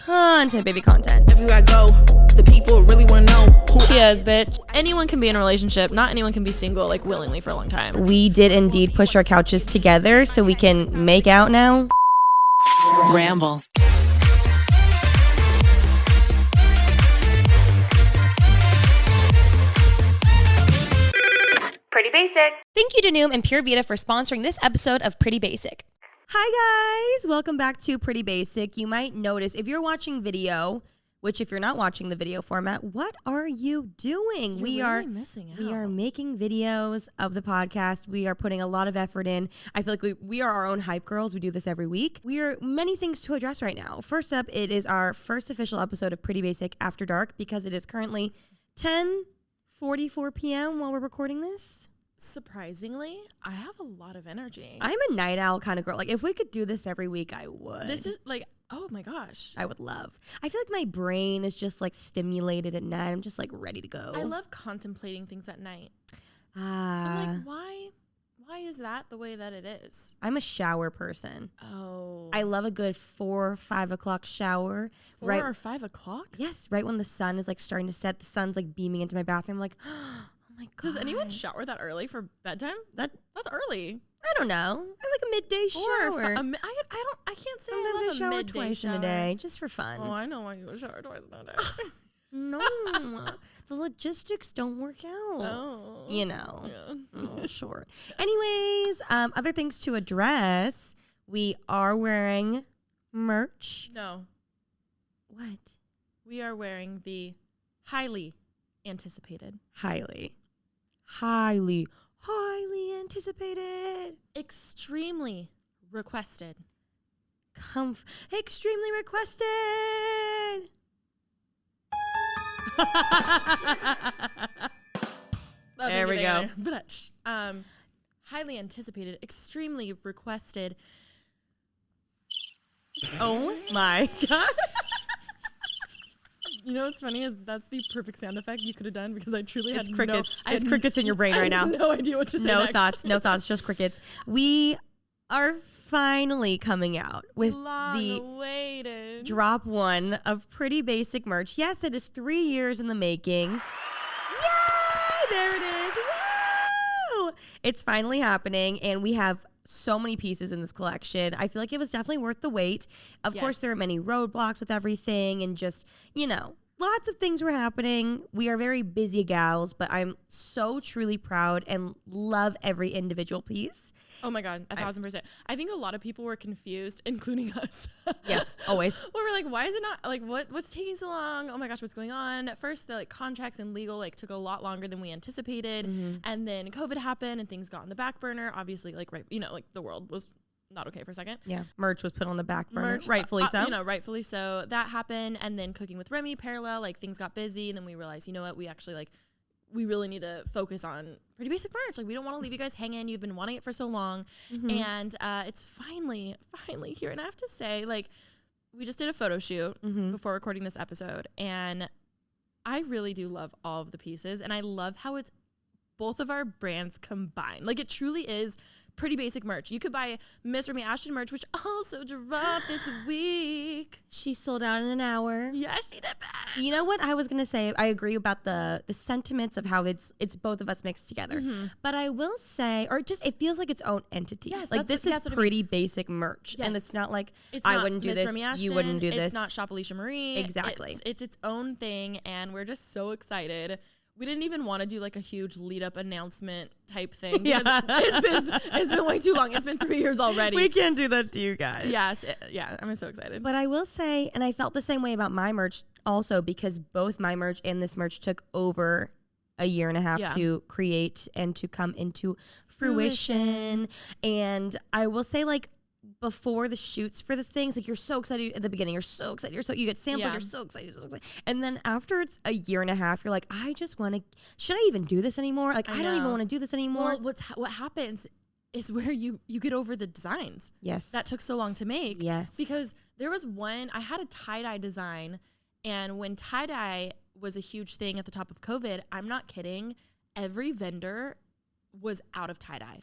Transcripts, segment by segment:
content, baby, content. Everywhere I go, the people really want to know who She is, bitch. Anyone can be in a relationship. Not anyone can be single, like, willingly for a long time. We did indeed push our couches together so we can make out now. Ramble. Pretty Basic. Thank you to Noom and Pura Vida for sponsoring this episode of Pretty Basic. Hi guys, welcome back to Pretty Basic. You might notice if you're watching video, which if you're not watching the video format, what are you doing? We are missing out. We are making videos of the podcast. We are putting a lot of effort in. I feel like we are our own hype girls. We do this every week. We are many things to address right now. First up, it is our first official episode of Pretty Basic After Dark because it is currently 10:44 p.m. while we're recording this. Surprisingly, I have a lot of energy. I'm a night owl kind of girl. Like, if we could do this every week, I would. This is like, oh my gosh. I would love. I feel like my brain is just like stimulated at night. I'm just like ready to go. I love contemplating things at night. I'm like, why is that the way that it is? I'm a shower person. Oh. I love a good 4 or 5 o'clock shower. 4 or 5 o'clock? Yes, right when the sun is like starting to set. The sun's like beaming into my bathroom. I'm like, oh my God. Does anyone shower that early for bedtime? That's early. I don't know. I like a midday shower. I can't say Sometimes I love I shower a midday twice in a day, just for fun. Oh, I know why you would shower twice in a day. No, the logistics don't work out. Oh. You know. Yeah. Oh, sure. Anyways, other things to address. We are wearing merch. No. What? We are wearing the highly anticipated. Highly anticipated. Extremely requested. Extremely requested. There we go. Highly anticipated, extremely requested. Oh my gosh. You know what's funny is that's the perfect sound effect you could have done because I truly had crickets. It's crickets in your brain right now. I had no idea what to say next. No thoughts, just crickets. We are finally coming out with the awaited drop 1 of Pretty Basic merch. Yes, it is 3 years in the making. Yay! There it is. Woo! It's finally happening, and we have so many pieces in this collection. I feel like it was definitely worth the wait. Of course, there are many roadblocks with everything, and just, lots of things were happening. We are very busy gals, but I'm so truly proud and love every individual piece. Oh my God, 1,000%. I think a lot of people were confused, including us. Yes, always. Well, we're like, why is it not, like, what's taking so long? Oh my gosh, what's going on? At first, the contracts and legal took a lot longer than we anticipated. Mm-hmm. And then COVID happened and things got on the back burner. Obviously, the world was not okay for a second. Yeah, merch was put on the back burner, rightfully so. Rightfully so. That happened, and then cooking with REMI, parallel, things got busy, and then we realized, you know what, we actually, we really need to focus on Pretty Basic merch. We don't want to leave you guys hanging. You've been wanting it for so long. Mm-hmm. And it's finally here. And I have to say, we just did a photo shoot before recording this episode, and I really do love all of the pieces, and I love how it's both of our brands combined. It truly is Pretty Basic merch. You could buy Miss Remy Ashton merch, which also dropped this week. She sold out in an hour. Yeah, she did that. You know what I was gonna say? I agree about the sentiments of how it's both of us mixed together. Mm-hmm. But I will say, it feels like its own entity. Yes, this is Pretty Basic merch, and it's not like I wouldn't do this, you wouldn't do this. It's not Shop Alisha Marie. Exactly. It's its own thing, and we're just so excited. We didn't even want to do a huge lead up announcement type thing. Yeah. It's been way too long. It's been 3 years already. We can't do that to you guys. Yes. I'm so excited. But I will say, and I felt the same way about my merch also, because both my merch and this merch took over a year and a half to create and to come into fruition. And I will say, before the shoots for the things, you're so excited at the beginning, you get samples, you're so excited, and then after it's a year and a half, you're like, I just want to, should I even do this anymore? I don't even want to do this anymore. Well, what happens is where you get over the designs. Yes. That took so long to make. Yes. Because there was one, I had a tie-dye design, and when tie-dye was a huge thing at the top of COVID, I'm not kidding, every vendor was out of tie-dye.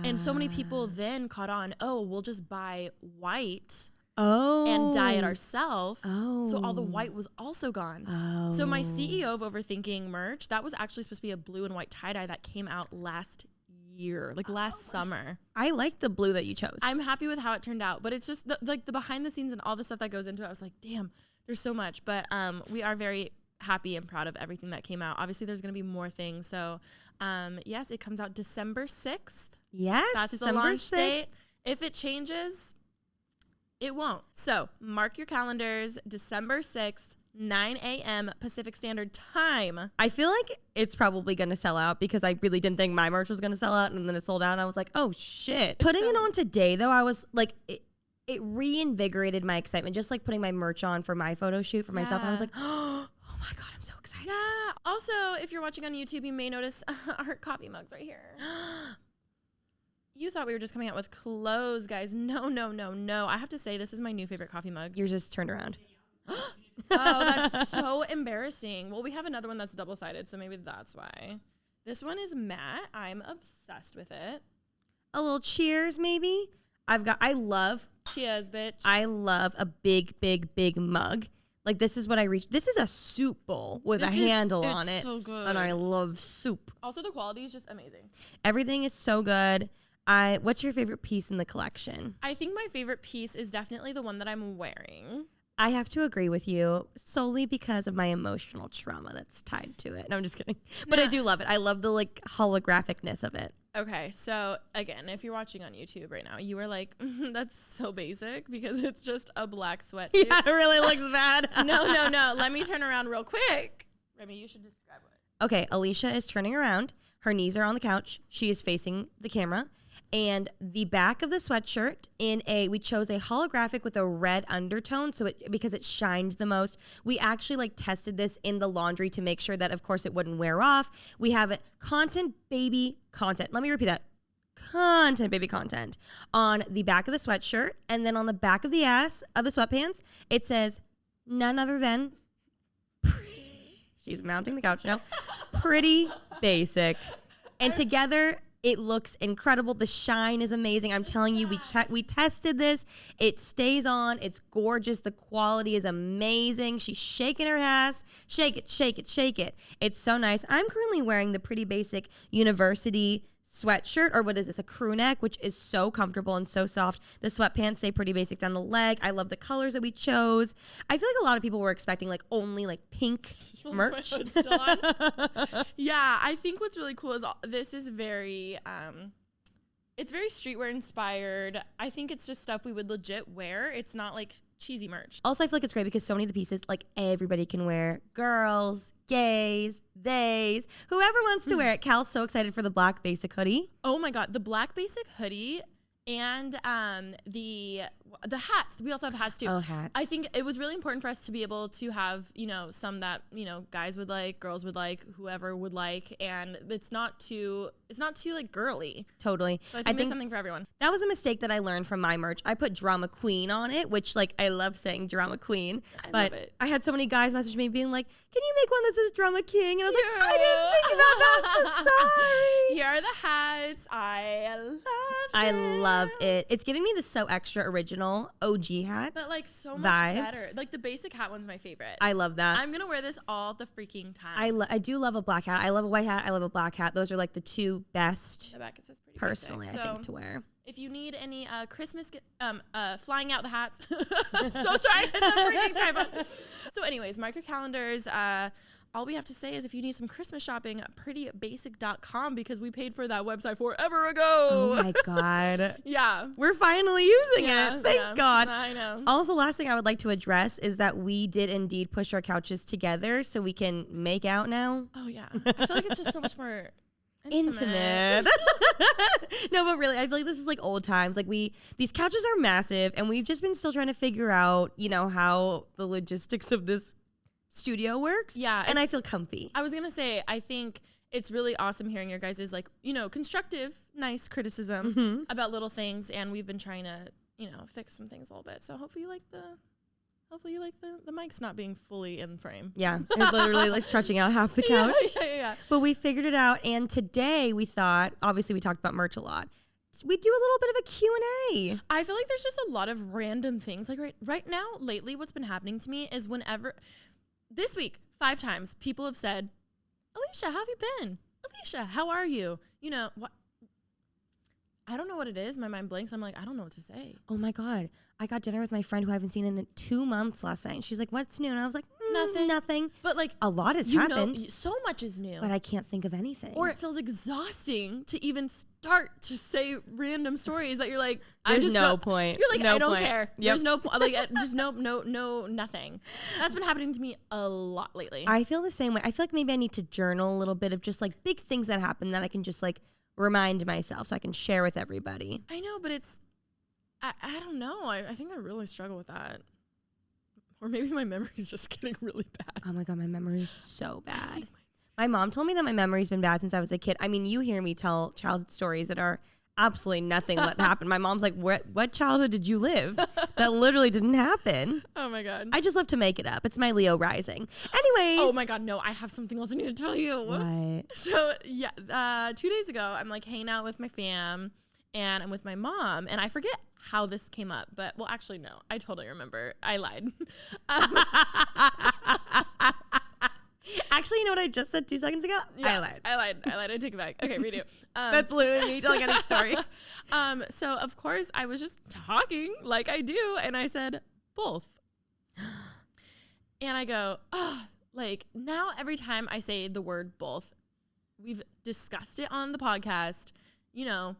And so many people then caught on, we'll just buy white and dye it ourselves. Oh. So all the white was also gone. Oh. So my CEO of Overthinking merch, that was actually supposed to be a blue and white tie-dye that came out last year, like last summer. I like the blue that you chose. I'm happy with how it turned out, but it's just the behind the scenes and all the stuff that goes into it. I was like, damn, there's so much. But we are very happy and proud of everything that came out. Obviously, there's going to be more things. So yes, it comes out December 6th. Yes, That's December the launch 6th. date. If it changes, it won't. So mark your calendars, December 6th, 9 a.m. Pacific Standard Time. I feel like it's probably going to sell out because I really didn't think my merch was going to sell out, and then it sold out and I was like, oh shit. Putting it on today though, I was like, it reinvigorated my excitement. Just like putting my merch on for my photo shoot for myself. I was like, oh my God, I'm so excited. Yeah. Also, if you're watching on YouTube, you may notice our coffee mugs right here. You thought we were just coming out with clothes, guys. No. I have to say, this is my new favorite coffee mug. Yours is turned around. Oh, that's so embarrassing. Well, we have another one that's double-sided, so maybe that's why. This one is matte. I'm obsessed with it. A little cheers, maybe. I love Cheers, bitch. a big mug. Like, this is what I reach. This is a soup bowl with a handle on it. So good. And I love soup. Also, the quality is just amazing. Everything is so good. What's your favorite piece in the collection? I think my favorite piece is definitely the one that I'm wearing. I have to agree with you solely because of my emotional trauma that's tied to it. No, I'm just kidding. But I do love it. I love the like holographicness of it. Okay, so again, if you're watching on YouTube right now, you are like, that's so basic because it's just a black sweatsuit. Yeah, it really looks bad. No. Let me turn around real quick. Remy, you should describe it. Okay, Alisha is turning around. Her knees are on the couch. She is facing the camera. And the back of the sweatshirt we chose a holographic with a red undertone because it shined the most. We actually like tested this in the laundry to make sure that of course it wouldn't wear off. We have content baby content. Let me repeat that. Content baby content on the back of the sweatshirt, and then on the back of the ass of the sweatpants, it says none other than she's mounting the couch now. Pretty basic. And together it looks incredible. The shine is amazing. I'm telling you, we tested this. It stays on. It's gorgeous. The quality is amazing. She's shaking her ass. Shake it, shake it, shake it. It's so nice. I'm currently wearing the Pretty Basic University sweatshirt, or what is this, a crew neck, which is so comfortable and so soft. The sweatpants say Pretty Basic down the leg. I love the colors that we chose. I feel like a lot of people were expecting like only like pink merch. Yeah, I think what's really cool is this is very it's very streetwear inspired. I think it's just stuff we would legit wear. It's not like cheesy merch. Also, I feel like it's great because so many of the pieces, like everybody can wear. Girls, gays, theys, whoever wants to wear it. Cal's so excited for the black basic hoodie. Oh my God, the black basic hoodie and the hats. We also have hats too. Oh, hats. I think it was really important for us to be able to have, some that, guys would like, girls would like, whoever would like, and it's not too like girly. Totally. So I think there's something for everyone. That was a mistake that I learned from my merch. I put Drama Queen on it, which like I love saying Drama Queen. Love it. I had so many guys message me being like, can you make one that says Drama King? And I was like, I didn't think about that. I'm so sorry. Here are the hats. I love it. It's giving me the So Extra original OG hat. But like so much vibes. better. Like the basic hat one's my favorite. I love that. I'm gonna wear this all the freaking time. I do love a black hat. I love a white hat. I love a black hat. Those are like the two best The back it says Pretty personally, basic. I think, to wear. If you need any Christmas flying out the hats, so sorry, it's a freaking typo. So anyways, mark your calendars. All we have to say is if you need some Christmas shopping, prettybasic.com, because we paid for that website forever ago. Oh my God. Yeah. We're finally using it. Thank God. I know. Also, last thing I would like to address is that we did indeed push our couches together so we can make out now. Oh yeah. I feel like it's just so much more intimate. No, but really, I feel like this is like old times. Like these couches are massive, and we've just been still trying to figure out, how the logistics of this studio works. Yeah. And I feel comfy. I was going to say, I think it's really awesome hearing your guys' like, constructive, nice criticism about little things. And we've been trying to, fix some things a little bit. So hopefully you like the mics not being fully in frame. Yeah. It's literally like stretching out half the couch. Yeah. But we figured it out. And today we thought, obviously we talked about merch a lot. we do a little bit of a Q&A. I feel like there's just a lot of random things. Like right now, lately, what's been happening to me is whenever this week, 5 times, people have said, Alisha, how have you been? Alisha, how are you? You know, what? I don't know what it is. My mind blanks. I'm like, I don't know what to say. Oh my God. I got dinner with my friend who I haven't seen in 2 months last night. And she's like, what's new? And I was like, nothing. But like, a lot has happened. So much is new. But I can't think of anything. Or it feels exhausting to even start to say random stories that you're like, There's I just no don't, point. You're like, no I don't point. care. Yep. There's no point. Like, just no, nothing. That's been happening to me a lot lately. I feel the same way. I feel like maybe I need to journal a little bit of just like big things that happen that I can just like remind myself so I can share with everybody. I know, but it's, I don't know. I think I really struggle with that. Or maybe my memory's just getting really bad. Oh my God, my memory is so bad. My mom told me that my memory's been bad since I was a kid. I mean, you hear me tell childhood stories that are absolutely nothing that happened. My mom's like, what childhood did you live? That literally didn't happen. Oh my God. I just love to make it up. It's my Leo rising. Anyways. Oh my God, no, I have something else I need to tell you. What? So yeah, 2 days ago, I'm like hanging out with my fam and I'm with my mom and I forget how this came up, but well, actually, no, I totally remember. I lied. Actually, you know what I just said 2 seconds ago? Yeah, I lied. I take it back. Okay, redo. That's literally me telling any story. So of course I was just talking like I do. And I said, both. And I go, oh, like now every time I say the word both, we've discussed it on the podcast, you know.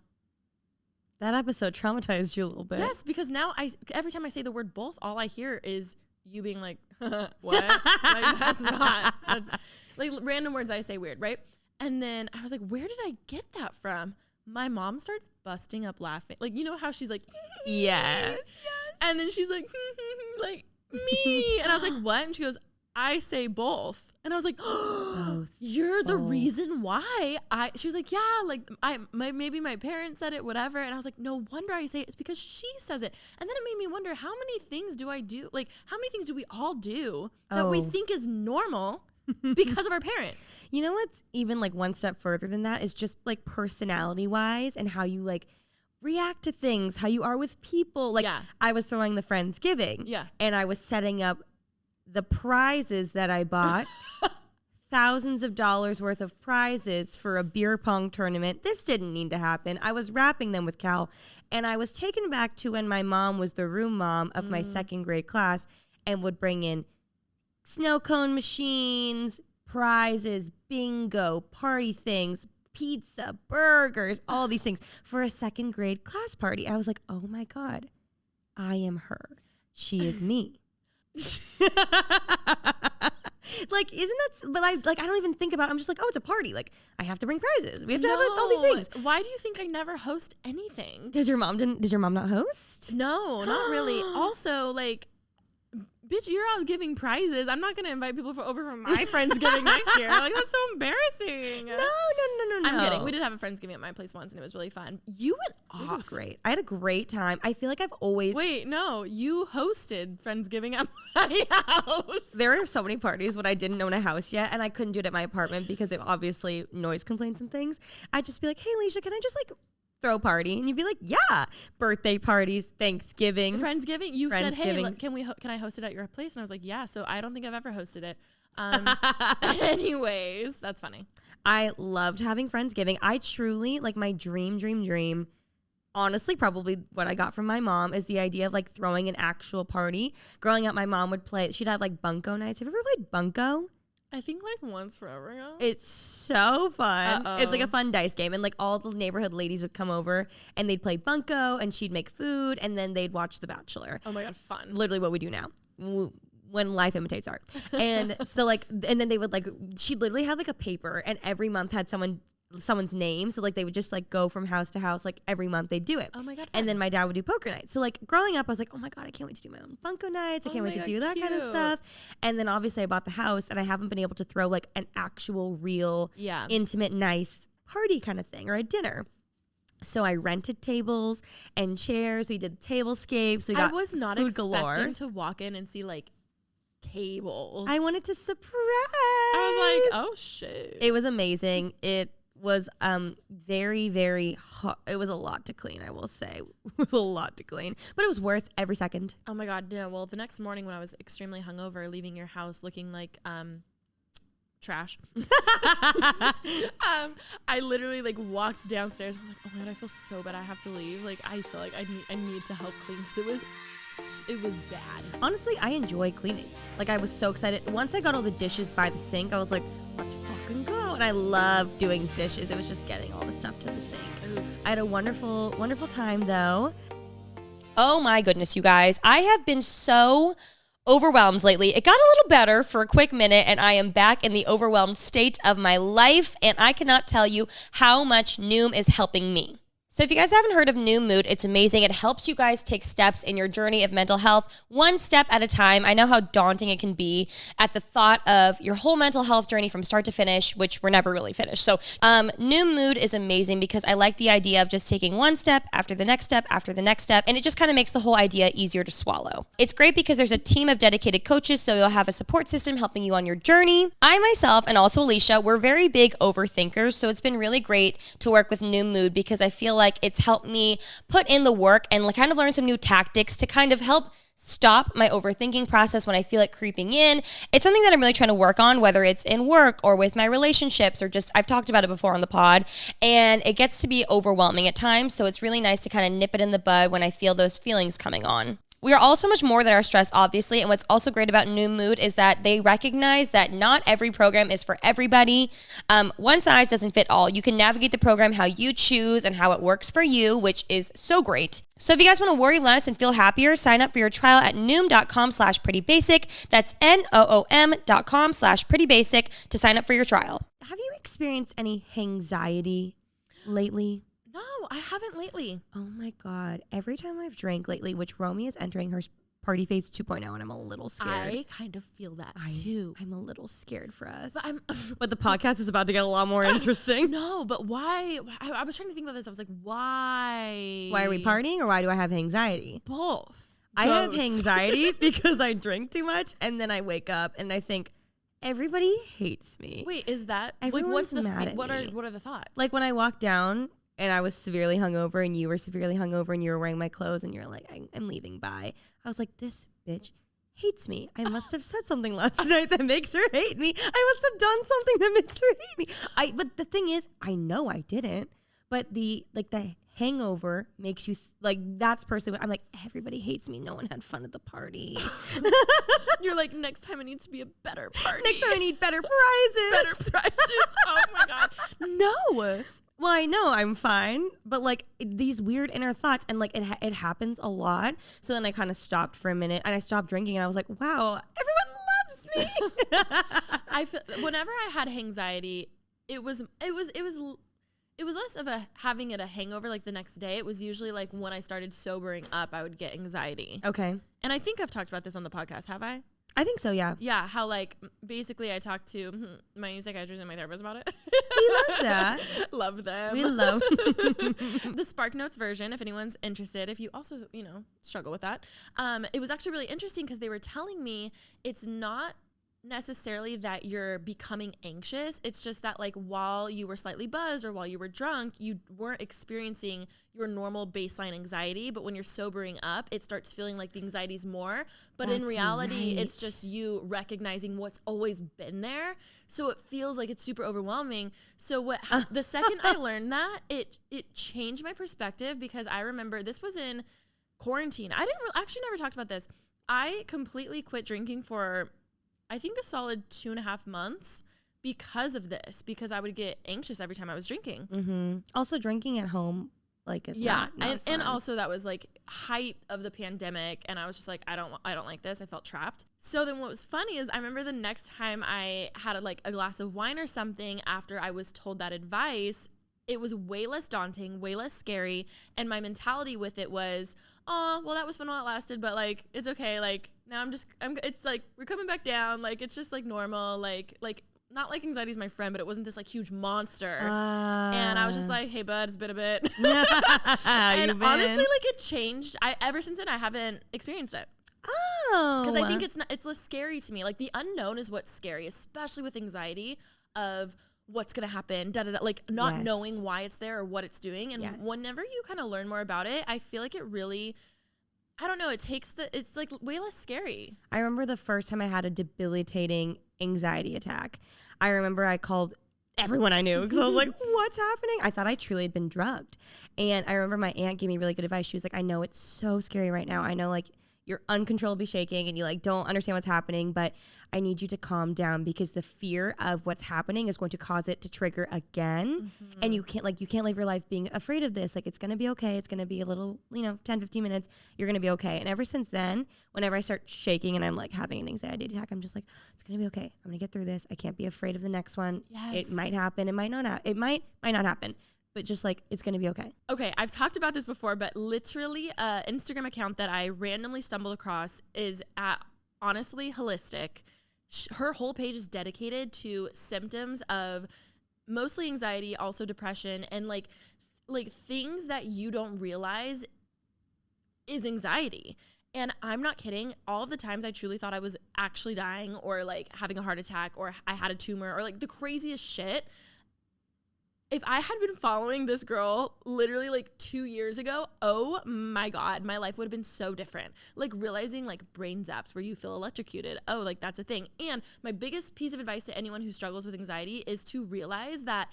That episode traumatized you a little bit. Yes, because now every time I say the word both, all I hear is you being like, what? Like, that's like random words I say weird, right? And then I was like, where did I get that from? My mom starts busting up laughing. Like, you know how she's like, yes. And then she's like, like me. And I was like, what? And she goes, I say both. And I was like, oh, you're the reason why she was like, yeah, like maybe my parents said it, whatever. And I was like, no wonder I say it. It's because she says it. And then it made me wonder, how many things do I do? Like, how many things do we all do that we think is normal because of our parents? You know what's even like one step further than that is just like personality wise and how you like react to things, how you are with people. Like I was throwing the Friendsgiving and I was setting up the prizes that I bought, thousands of dollars worth of prizes for a beer pong tournament. This didn't need to happen. I was wrapping them with Cal, and I was taken back to when my mom was the room mom of my 2nd grade class and would bring in snow cone machines, prizes, bingo, party things, pizza, burgers, all these things for a 2nd grade class party. I was like, oh my God, I am her. She is me. Like, isn't that, but I don't even think about it. I'm just like, oh, it's a party. Like, I have to bring prizes. We have to have all these things. Why do you think I never host anything? Did your mom not host? No, not really. Also, like, bitch, you're out giving prizes. I'm not going to invite people over for my Friendsgiving next year. Like, that's so embarrassing. No. I'm kidding. We did have a Friendsgiving at my place once, and it was really fun. You went off. This was great. I had a great time. I feel like I've always... Wait, no. You hosted Friendsgiving at my house. There are so many parties when I didn't own a house yet, and I couldn't do it at my apartment because of obviously noise complaints and things. I'd just be like, hey, Alisha, can I just like throw a party? And you'd be like, yeah. Birthday parties, Thanksgiving. Friendsgiving. You said, hey, can I host it at your place? And I was like, yeah. So I don't think I've ever hosted it. Anyways, that's funny. I loved having Friendsgiving. I truly, like, my dream, honestly, probably what I got from my mom is the idea of like throwing an actual party. Growing up, my mom would play, she'd have like bunco nights. Have you ever played bunco? I think like once forever ago. It's so fun. It's like a fun dice game. And like all the neighborhood ladies would come over and they'd play bunco and she'd make food and then they'd watch The Bachelor. Oh my God, fun. Literally what we do now. When life imitates art. And so like, and then they would like, she'd literally have like a paper and every month had someone's name. So like they would just like go from house to house, like every month they'd do it. Oh my God. And then my dad would do poker nights. So like growing up, I was like, oh my God, I can't wait to do my own bunco nights. I can't wait to do that kind of stuff. And then obviously I bought the house and I haven't been able to throw like an actual real intimate, nice party kind of thing or a dinner. So I rented tables and chairs. We did tablescapes. We got I was not food expecting galore. to walk in and see like tables. I wanted to surprise. I was like, oh shit. It was amazing. It was very, very hot. It was a lot to clean, I will say. It was a lot to clean, but it was worth every second. Oh my God, no. Well, the next morning when I was extremely hungover, leaving your house looking like trash, I literally like walked downstairs. I was like, oh my God, I feel so bad. I have to leave. Like, I feel like I need to help clean because it was bad. Honestly, I enjoy cleaning. Like, I was so excited. Once I got all the dishes by the sink, I was like, let's fucking go. And I love doing dishes. It was just getting all the stuff to the sink. Oof. I had a wonderful, wonderful time, though. Oh, my goodness, you guys. I have been so overwhelmed lately. It got a little better for a quick minute, and I am back in the overwhelmed state of my life, and I cannot tell you how much Noom is helping me. So if you guys haven't heard of Noom Mood, it's amazing. It helps you guys take steps in your journey of mental health, one step at a time. I know how daunting it can be at the thought of your whole mental health journey from start to finish, which we're never really finished. So Noom Mood is amazing because I like the idea of just taking one step after the next step after the next step, and it just kind of makes the whole idea easier to swallow. It's great because there's a team of dedicated coaches, so you'll have a support system helping you on your journey. I myself, and also Alisha, we're very big overthinkers, so it's been really great to work with Noom Mood because I feel like it's helped me put in the work and kind of learn some new tactics to kind of help stop my overthinking process when I feel it creeping in. It's something that I'm really trying to work on, whether it's in work or with my relationships or just, I've talked about it before on the pod, and it gets to be overwhelming at times. So it's really nice to kind of nip it in the bud when I feel those feelings coming on. We are all so much more than our stress, obviously, and what's also great about Noom Mood is that they recognize that not every program is for everybody. One size doesn't fit all. You can navigate the program how you choose and how it works for you, which is so great. So if you guys want to worry less and feel happier, sign up for your trial at Noom.com/prettybasic. That's NOOM.com/prettybasic to sign up for your trial. Have you experienced any anxiety lately? No, I haven't lately. Oh my God. Every time I've drank lately, which Romy is entering her party phase 2.0, and I'm a little scared. I kind of feel that too. I'm a little scared for us. But but the podcast is about to get a lot more interesting. No, but why? I was trying to think about this. I was like, why? Why are we partying, or why do I have anxiety? Both. I have anxiety because I drink too much, and then I wake up and I think, everybody hates me. Wait, is that Everyone's like what's the mad at what me. are the thoughts? Like when I walk down and I was severely hungover and you were severely hungover and you were wearing my clothes and you're like, I'm leaving, bye. I was like, this bitch hates me. I must have said something last night that makes her hate me. I must have done something that makes her hate me. But the thing is, I know I didn't, but the hangover makes you that's personally, I'm like, everybody hates me. No one had fun at the party. You're like, next time it needs to be a better party. Next time I need better prizes. Better prizes. Oh my God. No. Well, I know I'm fine, but these weird inner thoughts, and it happens a lot. So then I kind of stopped for a minute and I stopped drinking, and I was like, wow, everyone loves me. I feel whenever I had anxiety, it was less of having a hangover like the next day. It was usually like when I started sobering up, I would get anxiety. Okay. And I think I've talked about this on the podcast, have I? I think so, yeah. Yeah, how basically I talked to my psychiatrist and my therapist about it. We love that. Love them. We love the Spark Notes version, if anyone's interested, if you also, struggle with that. It was actually really interesting because they were telling me it's not necessarily that you're becoming anxious. It's just that while you were slightly buzzed or while you were drunk, you weren't experiencing your normal baseline anxiety. But when you're sobering up, it starts feeling like the anxiety's more. But in reality, it's just you recognizing what's always been there. So it feels like it's super overwhelming. So the second I learned that, it changed my perspective, because I remember this was in quarantine. I didn't actually never talked about this. I completely quit drinking for I think a solid 2.5 months because of this, because I would get anxious every time I was drinking. Mm-hmm. Also, drinking at home, is not and also that was height of the pandemic, and I was just I don't like this. I felt trapped. So then what was funny is I remember the next time I had a glass of wine or something after I was told that advice, it was way less daunting, way less scary, and my mentality with it was, oh, well, that was fun while it lasted, but it's okay. Now it's we're coming back down. It's just normal. Not anxiety's my friend, but it wasn't this huge monster. And I was just hey bud, it's been a bit. And honestly, it changed. Ever since then, I haven't experienced it. Oh. Because I think it's less scary to me. The unknown is what's scary, especially with anxiety of what's going to happen, like not Yes. knowing why it's there or what it's doing. And Yes. whenever you kind of learn more about it, I feel like it really, I don't know, it's like way less scary. I remember the first time I had a debilitating anxiety attack. I remember I called everyone I knew because I was like, what's happening? I thought I truly had been drugged. And I remember my aunt gave me really good advice. She was like, I know it's so scary right now. I know like you're uncontrollably shaking and you like don't understand what's happening, but I need you to calm down because the fear of what's happening is going to cause it to trigger again. And you can't live your life being afraid of this. Like it's going to be okay. It's going to be a little, 10, 15 minutes. You're going to be okay. And ever since then, whenever I start shaking and I'm like having an anxiety attack, I'm just like, it's going to be okay. I'm going to get through this. I can't be afraid of the next one. Yes. It might happen. It might not. It might not happen. But just like, it's going to be okay. Okay, I've talked about this before, but literally an Instagram account that I randomly stumbled across is at Honestly Holistic. Her whole page is dedicated to symptoms of mostly anxiety, also depression, and like things that you don't realize is anxiety. And I'm not kidding. All of the times I truly thought I was actually dying or like having a heart attack or I had a tumor or like the craziest shit. If I had been following this girl literally like 2 years ago, oh my God, my life would have been so different. Like realizing like brain zaps where you feel electrocuted. Oh, like that's a thing. And my biggest piece of advice to anyone who struggles with anxiety is to realize that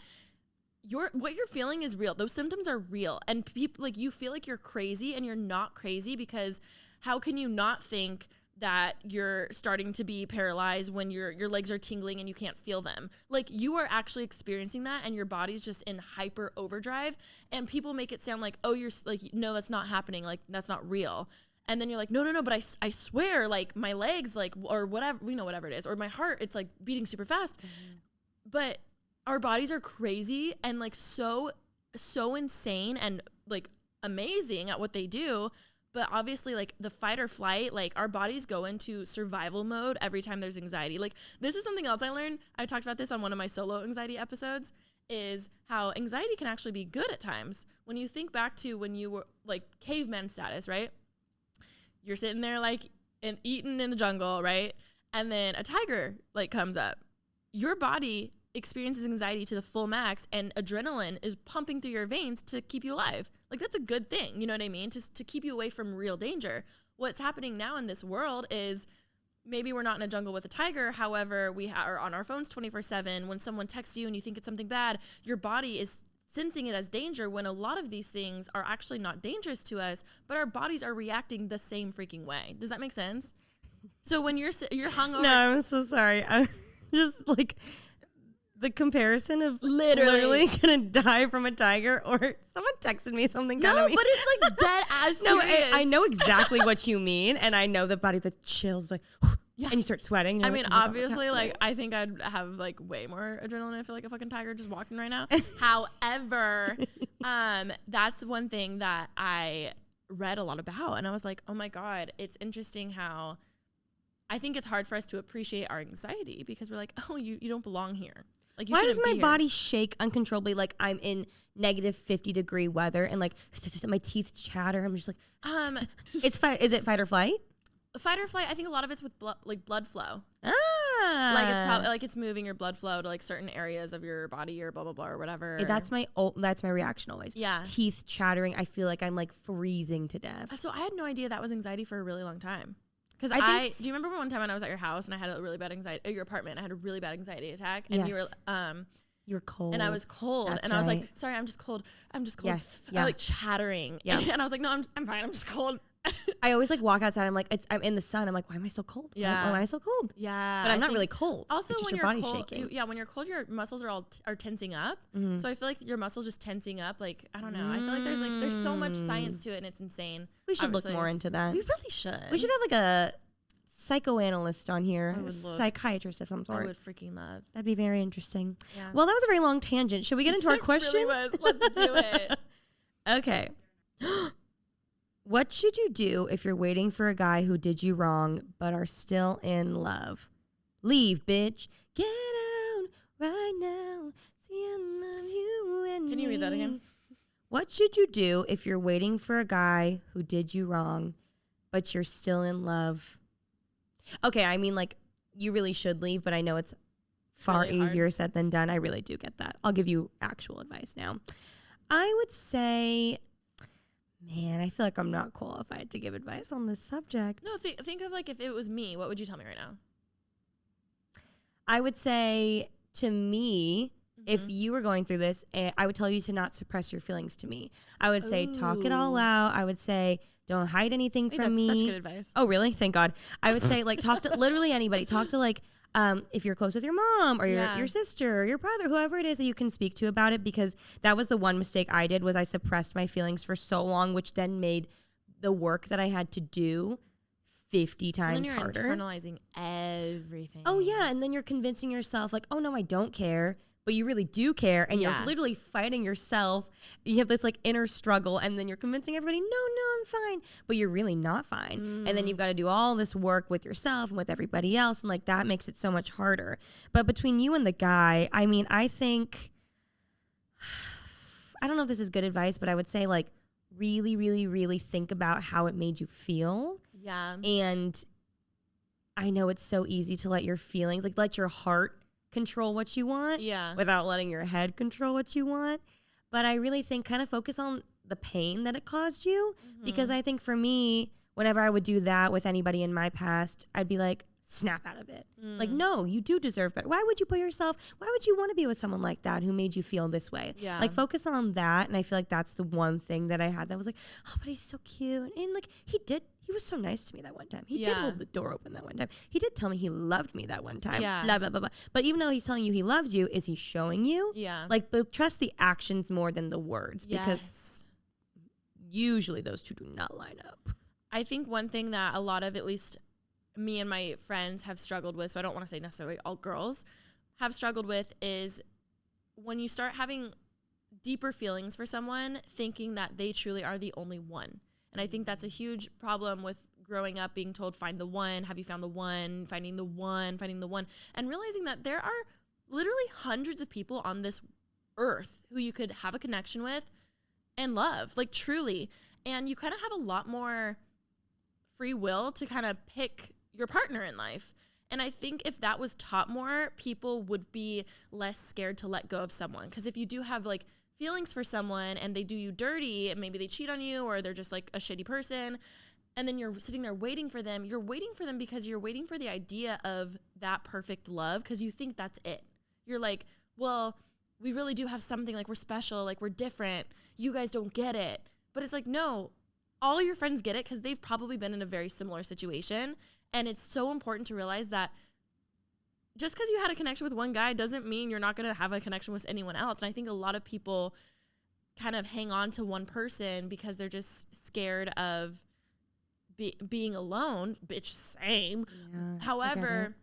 what you're feeling is real. Those symptoms are real. And people like you feel like you're crazy and you're not crazy because how can you not think that you're starting to be paralyzed when your legs are tingling and you can't feel them? Like you are actually experiencing that and your body's just in hyper overdrive, and people make it sound like, oh, you're like, no, that's not happening. Like that's not real. And then you're like, no, but I swear, like my legs, like, or whatever, whatever it is, or my heart, it's like beating super fast. But our bodies are crazy and like so insane and like amazing at what they do. But obviously, like the fight or flight, like our bodies go into survival mode every time there's anxiety. Like this is something else I learned. I talked about this on one of my solo anxiety episodes, is how anxiety can actually be good at times. When you think back to when you were like caveman status, right? You're sitting there like and eating in the jungle, right? And then a tiger like comes up. Your body experiences anxiety to the full max and adrenaline is pumping through your veins to keep you alive. Like that's a good thing, you know what I mean? Just to keep you away from real danger. What's happening now in this world is maybe we're not in a jungle with a tiger. However, we are on our phones 24/7. When someone texts you and you think it's something bad, your body is sensing it as danger when a lot of these things are actually not dangerous to us, but our bodies are reacting the same freaking way. Does that make sense? So when you're hungover. No, I'm so sorry. I'm just like the comparison of Literally gonna die from a tiger, or someone texted me something kind No, of but it's like dead as No, serious. I know exactly what you mean, and I know the body, the chills, like, and you start sweating. I mean, obviously, like, I think I'd have, like, way more adrenaline. I feel like a fucking tiger just walking right now. However, that's one thing that I read a lot about, and I was like, oh my God, it's interesting how I think it's hard for us to appreciate our anxiety because we're like, oh, you don't belong here. Like, you why does shouldn't my be here. body shake uncontrollably? Like I'm in negative 50-degree weather, and like my teeth chatter. I'm just like, it's fight. Is it fight or flight? Fight or flight, I think a lot of it's with blood flow. Ah, Like it's probably like it's moving your blood flow to like certain areas of your body or blah blah blah or whatever. That's my reaction always. Yeah. Teeth chattering. I feel like I'm like freezing to death. So I had no idea that was anxiety for a really long time. Because do you remember one time when I was at your house and I had a really bad anxiety, at your apartment, I had a really bad anxiety attack, and you were cold. and I was cold, That's and I was like, right. sorry, I'm just cold. Yes. I like chattering. Yeah. And I was like, no, I'm fine. I'm just cold. I always like walk outside. I'm like, I'm in the sun. I'm like, why am I so cold? Yeah. Why am I so cold? Yeah. But I'm not really cold. Also, it's just when your you're body's cold, shaking. when you're cold, your muscles are are tensing up. Mm-hmm. So I feel like your muscles just tensing up. Like, I don't know. I feel like there's so much science to it, and it's insane. We should Obviously. look more into that. We really should. We should have like a psychoanalyst on here, I would a love- psychiatrist of some I sort. would freaking love. That'd be very interesting. Yeah. Well, that was a very long tangent. Should we get into our questions? It really was. Let's do it. Okay. What should you do if you're waiting for a guy who did you wrong but are still in love? Leave, bitch. Get out right now. See, I love you and Can you read that again? What should you do if you're waiting for a guy who did you wrong but you're still in love? Okay, I mean, like, you really should leave, but I know it's far really hard. easier said than done. I really do get that. I'll give you actual advice now. I would say, man, I feel like I'm not qualified to give advice on this subject. No, think of like if it was me, what would you tell me right now? I would say to me, if you were going through this, I would tell you to not suppress your feelings to me. I would say talk it all out. I would say don't hide anything from me. That's such good advice. Oh, really? Thank God. I would say like talk to literally anybody. Talk to like if you're close with your mom or your sister or your brother, whoever it is that you can speak to about it, because that was the one mistake I did, was I suppressed my feelings for so long, which then made the work that I had to do 50 times and then you're harder. Internalizing everything. Oh yeah, and then you're convincing yourself like, oh no, I don't care, but you really do care, and you're literally fighting yourself. You have this like inner struggle, and then you're convincing everybody, no, I'm fine, but you're really not fine. And then you've got to do all this work with yourself and with everybody else, and like that makes it so much harder. But between you and the guy, I mean, I think, I don't know if this is good advice, but I would say like really, really, really think about how it made you feel. Yeah. And I know it's so easy to let your feelings, like let your heart control what you want without letting your head control what you want. But I really think kind of focus on the pain that it caused you, because I think for me, whenever I would do that with anybody in my past, I'd be like, snap out of it. Like, no, you do deserve better. Why would you want to be with someone like that who made you feel this way? Yeah. Like, focus on that. And I feel like that's the one thing that I had that was like, oh, but he's so cute. And like, he was so nice to me that one time. He did hold the door open that one time. He did tell me he loved me that one time. Yeah. Blah, blah, blah, blah. But even though he's telling you he loves you, is he showing you? Yeah. Like, but trust the actions more than the words, because usually those two do not line up. I think one thing that a lot of, at least me and my friends have struggled with, so I don't want to say necessarily all girls have struggled with, is when you start having deeper feelings for someone, thinking that they truly are the only one. And I think that's a huge problem with growing up, being told, find the one, have you found the one, finding the one, and realizing that there are literally hundreds of people on this earth who you could have a connection with and love, like truly. And you kind of have a lot more free will to kind of pick your partner in life. And I think if that was taught more, people would be less scared to let go of someone. Because if you do have like feelings for someone and they do you dirty, and maybe they cheat on you or they're just like a shitty person, and then you're sitting there waiting for them, because you're waiting for the idea of that perfect love, because you think that's it. You're like, well, we really do have something, like we're special, like we're different. You guys don't get it. But it's like, no, all your friends get it because they've probably been in a very similar situation. And it's so important to realize that just because you had a connection with one guy doesn't mean you're not going to have a connection with anyone else. And I think a lot of people kind of hang on to one person because they're just scared of being alone. Bitch, same. Yeah, However,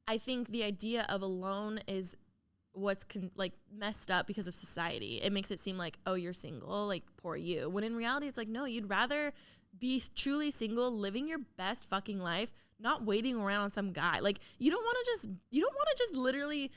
I think the idea of alone is what's like messed up because of society. It makes it seem like, oh, you're single, like poor you. When in reality, it's like, no, you'd rather be truly single, living your best fucking life, not waiting around on some guy. Like you don't want to just literally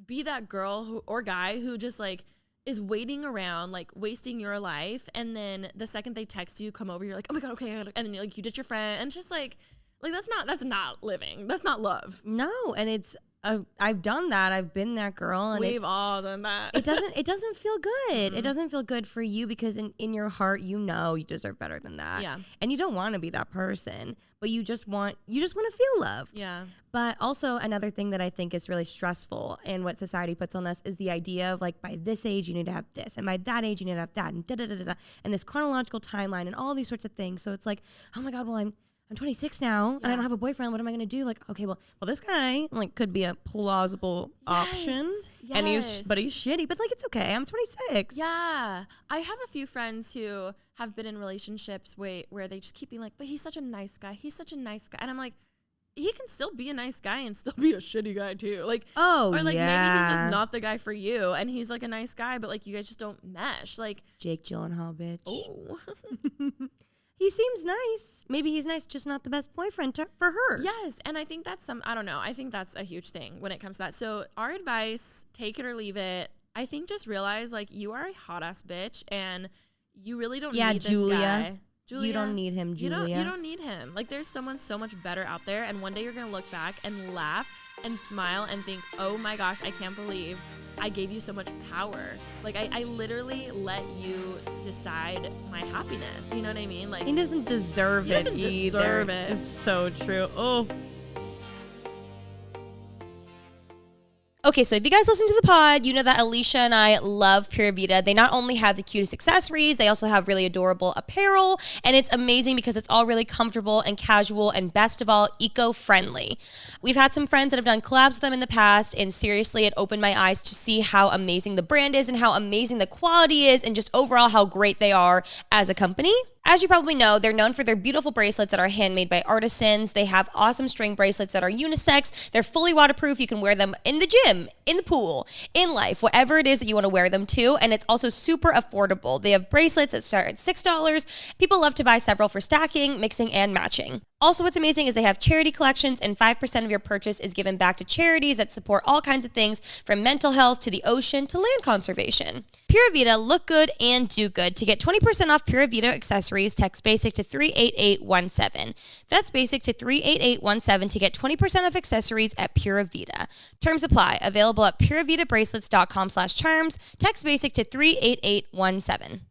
be that girl or guy who just like is waiting around, like wasting your life. And then the second they text you, come over, you're like, oh my God, okay. And then like you ditch your friend, and it's just like that's not living. That's not love. No. And it's, I've done that. I've been that girl, and we've all done that. It doesn't feel good. It doesn't feel good for you, because in your heart, you know you deserve better than that. Yeah. And you don't want to be that person, but you just want to feel loved. Yeah. But also another thing that I think is really stressful, and what society puts on us, is the idea of like, by this age you need to have this, and by that age you need to have that, and and this chronological timeline and all these sorts of things. So it's like, oh my God, well I'm 26 now, and I don't have a boyfriend. What am I going to do? Like, okay, well, this guy like could be a plausible option, and he's shitty, but like, it's okay. I'm 26. Yeah. I have a few friends who have been in relationships where they just keep being like, but he's such a nice guy. He's such a nice guy. And I'm like, he can still be a nice guy and still be a shitty guy too. Like, or like maybe he's just not the guy for you, and he's like a nice guy, but like you guys just don't mesh. Like Jake Gyllenhaal, bitch. Oh. He seems nice. Maybe he's nice, just not the best boyfriend for her. Yes, and I think that's I don't know. I think that's a huge thing when it comes to that. So our advice, take it or leave it. I think just realize, like, you are a hot-ass bitch, and you really don't need this guy. Julia, you don't need him, Julia. You don't need him. Like, there's someone so much better out there, and one day you're going to look back and laugh and smile and think, oh my gosh, I can't believe I gave you so much power. Like I literally let you decide my happiness. You know what I mean? Like he doesn't deserve it either. He doesn't deserve it. It's so true. Oh. Okay, so if you guys listen to the pod, you know that Alisha and I love Pura Vida. They not only have the cutest accessories, they also have really adorable apparel, and it's amazing because it's all really comfortable and casual, and best of all, eco-friendly. We've had some friends that have done collabs with them in the past, and seriously, it opened my eyes to see how amazing the brand is and how amazing the quality is, and just overall how great they are as a company. As you probably know, they're known for their beautiful bracelets that are handmade by artisans. They have awesome string bracelets that are unisex. They're fully waterproof. You can wear them in the gym, in the pool, in life, whatever it is that you want to wear them to. And it's also super affordable. They have bracelets that start at $6. People love to buy several for stacking, mixing, and matching. Also, what's amazing is they have charity collections, and 5% of your purchase is given back to charities that support all kinds of things from mental health to the ocean to land conservation. Pura Vida, look good and do good. To get 20% off Pura Vida accessories, text BASIC to 38817. That's BASIC to 38817 to get 20% off accessories at Pura Vida. Terms apply. Available at puravidabracelets.com/charms. Text BASIC to 38817.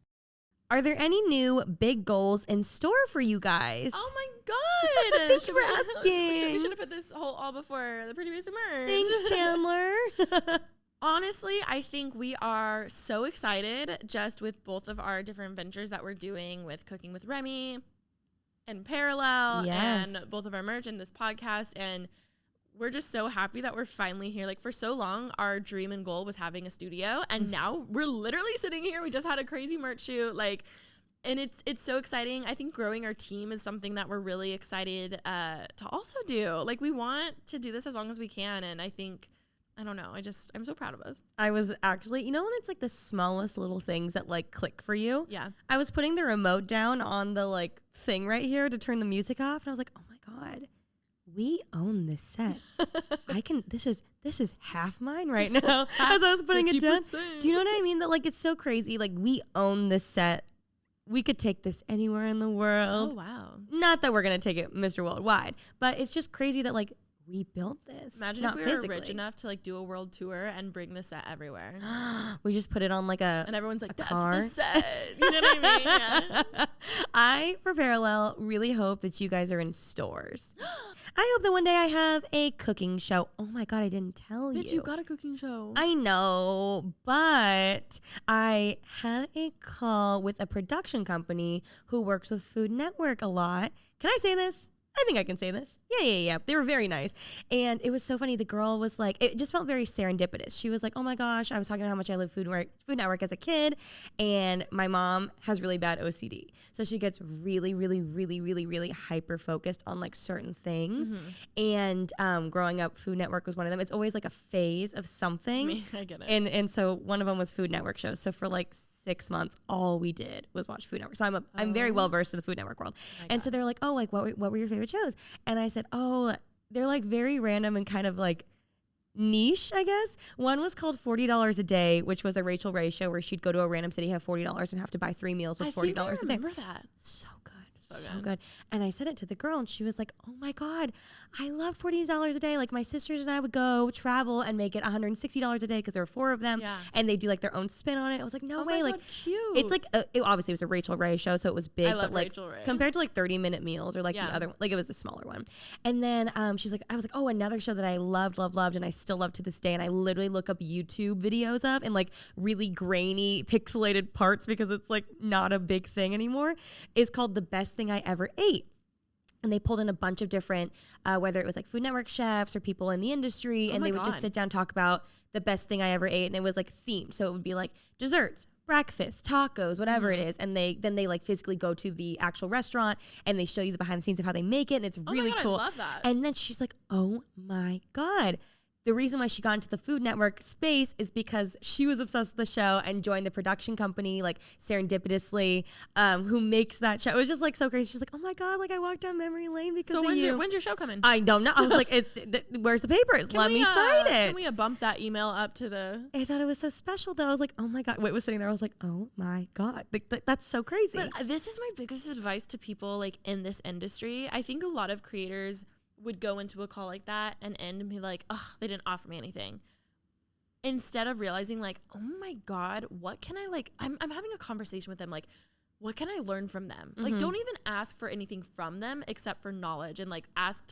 Are there any new big goals in store for you guys? Oh my God. Thanks for asking. We should have put this whole all before the Pretty Basic merch. Thanks, Chandler. Honestly, I think we are so excited just with both of our different ventures that we're doing with Cooking with REMI and Parallel and both of our merch and this podcast. And we're just so happy that we're finally here. Like for so long, our dream and goal was having a studio. And now we're literally sitting here. We just had a crazy merch shoot. And it's so exciting. I think growing our team is something that we're really excited to also do. Like we want to do this as long as we can. And I think... I don't know. I'm so proud of us. I was actually, you know, when it's like the smallest little things that like click for you? Yeah. I was putting the remote down on the like thing right here to turn the music off. And I was like, oh my God, we own this set. This is half mine right now. As I was putting 50%. It down. Do you know what I mean? That like, it's so crazy. Like we own this set. We could take this anywhere in the world. Oh, wow. Not that we're going to take it Mr. Worldwide, but it's just crazy that like, we built this. Imagine if we were rich enough to like do a world tour and bring the set everywhere. We just put it on like and everyone's like, that's car. the set. You know what I mean? Yeah. I, for Parallel, really hope that you guys are in stores. I hope that one day I have a cooking show. Oh my God, I didn't tell you. Bitch, you got a cooking show. I know, but I had a call with a production company who works with Food Network a lot. Can I say this? I think I can say this. Yeah. They were very nice. And it was so funny. The girl was like, it just felt very serendipitous. She was like, oh my gosh, I was talking about how much I love Food Network as a kid. And my mom has really bad OCD. So she gets really, really, really, really, really hyper focused on like certain things. Mm-hmm. And growing up, Food Network was one of them. It's always like a phase of something. I get it. And so one of them was Food Network shows. So for like 6 months, all we did was watch Food Network. So I'm very well versed in the Food Network world. And so they were like, oh, like what were your favorite shows? And I said, oh, they're like very random and kind of like niche, I guess. One was called $40 a Day, which was a Rachel Ray show where she'd go to a random city, have $40 and have to buy 3 meals with $40 a day. I remember that. So good. So good. And I said it to the girl and she was like, oh my God, I love $40 a day. Like my sisters and I would go travel and make it $160 a day because there were 4 of them. Yeah. And they do like their own spin on it. I was like, no way. Like cute. It's like, obviously it was a Rachel Ray show. So it was big, but like Rachel Ray. Compared to like 30-minute meals or like the other one, like it was a smaller one. And then she's like, I was like, oh, another show that I loved. And I still love to this day. And I literally look up YouTube videos of and like really grainy pixelated parts because it's like not a big thing anymore, is called The Best Thing I Ever Ate. And they pulled in a bunch of different, whether it was like Food Network chefs or people in the industry, and they would just sit down and talk about the best thing I ever ate. And it was like themed. So it would be like desserts, breakfast, tacos, whatever it is. And they like physically go to the actual restaurant and they show you the behind the scenes of how they make it. And it's really cool. I love that. And then she's like, oh my God. The reason why she got into the Food Network space is because she was obsessed with the show and joined the production company, like serendipitously, who makes that show. It was just like so crazy. She's like, oh my God, like I walked down memory lane because of you. So when's your show coming? I don't know. I was like, where's the papers? Let me sign it. Can we bump that email up to the... I thought it was so special though. I was like, oh my God. Whit was sitting there. I was like, oh my God. Like, that's so crazy. But this is my biggest advice to people like in this industry. I think a lot of creators would go into a call like that and end and be like, oh, they didn't offer me anything. Instead of realizing like, oh my God, what can I like, I'm having a conversation with them. Like, what can I learn from them? Like, don't even ask for anything from them except for knowledge, and like ask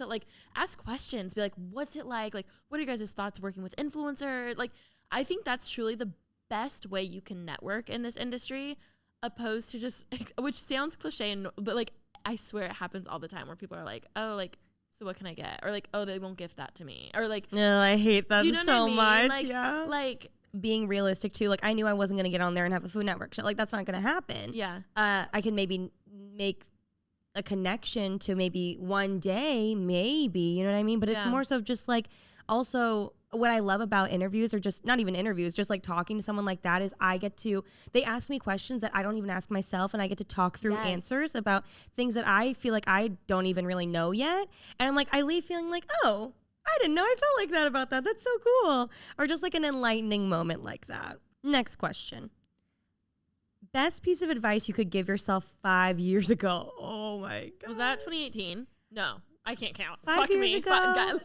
questions. Be like, what's it like? Like, what are you guys' thoughts working with influencer? Like, I think that's truly the best way you can network in this industry, opposed to just, which sounds cliche, but like, I swear it happens all the time where people are like, oh, like, so what can I get? Or like, oh, they won't gift that to me. Or like, no, I hate that do you know so what I mean? much. Like, yeah. Like, being realistic too. Like, I knew I wasn't going to get on there and have a Food Network show. Like, that's not going to happen. yeah. I can maybe make a connection to maybe one day, maybe, you know what I mean? But it's more so just like, also what I love about interviews, or just not even interviews, just like talking to someone like that, is they ask me questions that I don't even ask myself, and I get to talk through answers about things that I feel like I don't even really know yet. And I'm like, I leave feeling like, oh, I didn't know I felt like that about that. That's so cool. Or just like an enlightening moment like that. Next question. Best piece of advice you could give yourself 5 years ago. Oh my God. Was that 2018? No, I can't count. 5 Fuck years me. ago?